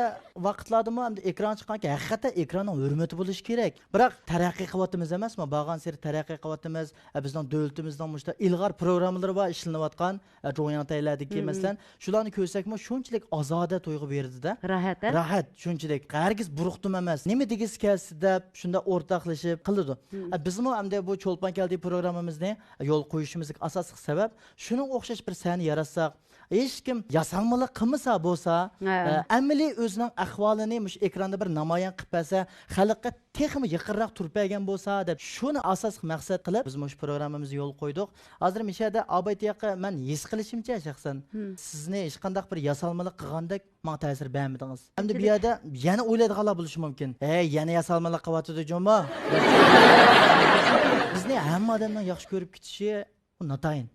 Speaker 2: vaqtlardami hamda ekran chiqqanki haqiqatan ekranning hurmati bo'lishi kerak. Biroq taraqqiy qilyapmiz emasmi? Bag'an seri taraqqiy qilyapmiz. Bizning davlatimizning mushta ilg'or programmalari bor ishlanayotgan jo'yantaylardagi masalan, shularni ko'rsakmi shunchalik ozoda to'yg'i berdi-da.
Speaker 3: Rahat.
Speaker 2: Rahat, shunchalik. Qargiz buruqdim emas. Nima degisi kelsa deb shunda o'rtoqlashib qildi. Bizmi hamda bu Cho'lpon keldi programmamizni yo'l qo'yishimizning asosiy sabab shuni o'xshash bir sahna yaratsak, hech kim yasalmalar qilmasa bo'lsa, amaliy o'zining ahvolini mush ekranda bir namoyon qilib bersa, xalqqa texmi yaqinroq turib bergan bo'lsa deb shuni asosiy maqsad qilib biz mush programmamizni yo'l qo'ydik. Hozir mishada Abaytiyaqa men his qilishimcha shaxsan sizni hech qanday bir yasalmalar qilgandek menga ta'sir bermadingiz. Endi bu yerda yana o'ylaydiganlar bo'lishi mumkin. Yana yasalmalar qilyapti jo'mo. Bizni hamma odamning yaxshi ko'rib ketishi notayin.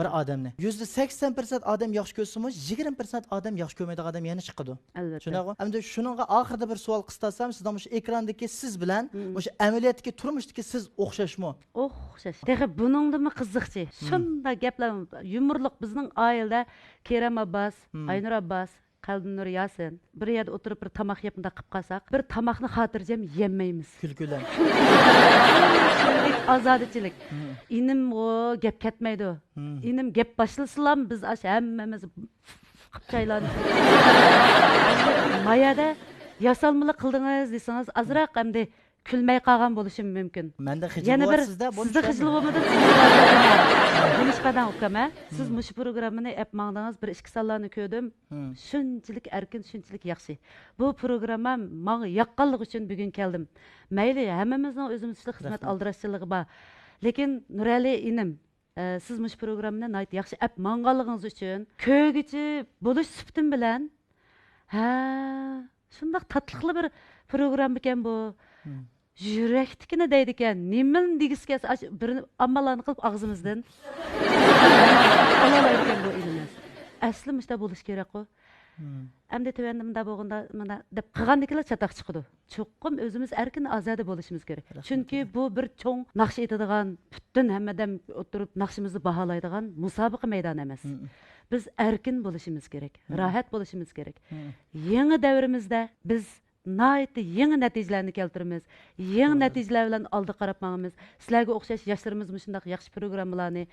Speaker 2: Bir odamni. %80% odam yaxshi ko'rsa-mu, 20% odam yaxshi ko'rmaydigan odam yana chiqadi.
Speaker 3: Albatta.
Speaker 2: Shunaqmi? Endi shuningga oxirida bir savol qistasam, sizning shu ekrandagi siz bilan o'sha amaliyotdagi turmushdagi siz o'xshashmi?
Speaker 3: O'xshash. Texi buningdimi qiziqchi. Shunda gaplar yumurliq bizning oilada Kerem Abbas, Aynur Abbas, Qalbinur Yasin bir yerda o'tirib bir tamoq yepinda qilib qolsak, bir tamoqni xotirjam yemaymiz.
Speaker 2: Kulkular.
Speaker 3: Azodichilik. Inim o gap ketmaydi. Inim gap boshlasalam biz hammamiz qipchaylanib. Mayada yasalmali qildingiz desangiz azroq hamda kulmay qolgan bo'lishim mumkin.
Speaker 2: Menda xijilsizda
Speaker 3: bo'ldi. Sizda xijil bo'lmadi. Nishqadan o'qama. Siz mush programmani ap mangdingiz bir ikki sonlarni ko'rdim. Shunchalik erkin, shunchalik yaxshi. Bu programma menga yoqqanligi uchun bugun keldim. Mayli, hammamizning o'zimizga xizmat aldirashchiligi bor. Lekin Nurali inim, siz mush programmani nayt yaxshi ap mangganligingiz uchun ko'gichi bo'lish siftim bilan shunday tatliqli bir program ekan bu. Yuraktikini deydi ekan, nimin degisi kelsa bir ammalarni qilib og'zimizdan olalaydi ekan bu ilimiz. Asli mushta bo'lish kerak-ku. Endi tövendimda bo'lganda mana deb qilgandikilar chataq chiqdi. Cho'qqim o'zimiz erkin azada bo'lishimiz kerak. Chunki bu bir cho'ng naqsh etadigan, butun hammadan o'tirib naqshimizni baholaydigan musobaqa maydoni emas. Biz erkin bo'lishimiz kerak, rahat bo'lishimiz kerak. Yangi davrimizda biz naytı yeni natijalarni keltiramiz. Yeni natijalar bilan oldi qarab mangamiz. Sizlarga o'xshash yoshlarimiz shunday yaxshi programmalarni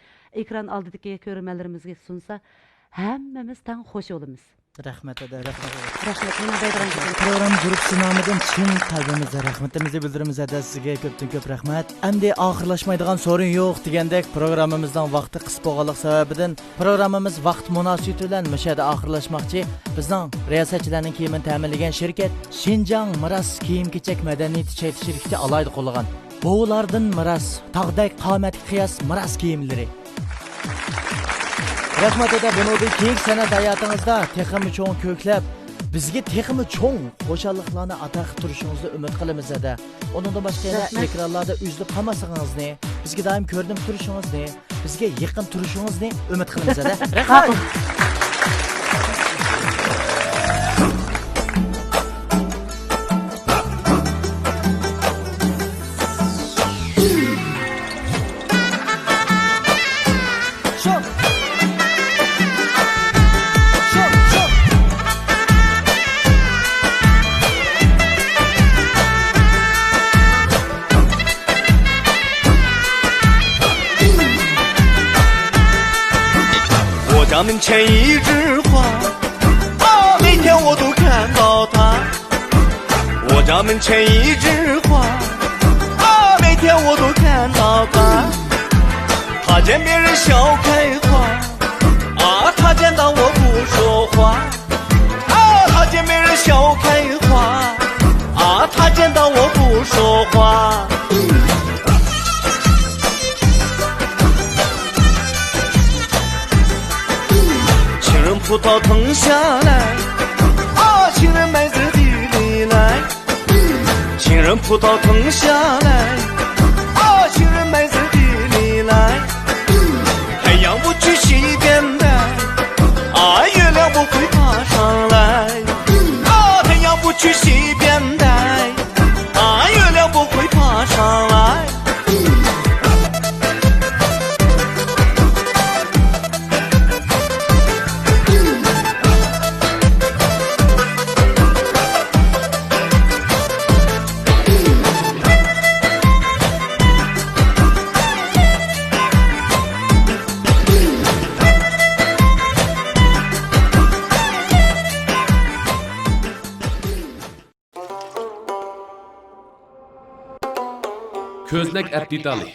Speaker 3: ekran oldidagi ko'rmallarimizga sunsa, hammamiz tang xush bo'lamiz.
Speaker 2: Rahmat eda, rahmat eda.
Speaker 3: Rahmat, nima deydigan ekan?
Speaker 2: Program guruhi nomidan chin qalbimizdan rahmatimizni bildiramiz eda sizga ko'pdan ko'p rahmat. Endi oxirlashmaydigan sorun yo'q degandek programmamizdan vaqti qisqa bo'lganlik sababidan programmamiz vaqt munosabati bilan mishada oxirlashmoqchi. Bizning riyosatchilarning kiyimini ta'minlagan shirkat Xinjiang Miras kiyim-kechak madaniyati shirkati alayda qo'llagan. Bo'g'lardan miras, tog'dek qomatga qiyos miras kiyimlari. Rahmat eda, bundan keyin san'at hayotingizda texmi cho'ng ko'klab, bizga texmi cho'ng xo'shalliklarni ato qilib turishingizni umid qilamiz eda. Undan boshqa yana ekranlarda uzilib qolmasangizni, bizga doim ko'rinib turishingizni, bizga yaqin turishingizni umid qilamiz eda. Rahmat.
Speaker 5: 家门前一枝花，每天我都看到它。我家门前一枝花，每天我都看到它。它见别人笑开花，它见到我不说话。它见别人笑开花，它见到我不说话。葡萄藤下来，情人埋在地里来。情人葡萄藤下来，情人埋在地里来。太阳不去西边的，月亮不会爬上来。太阳不去西边的，月亮不会爬上来。
Speaker 6: Ko'znak Abditali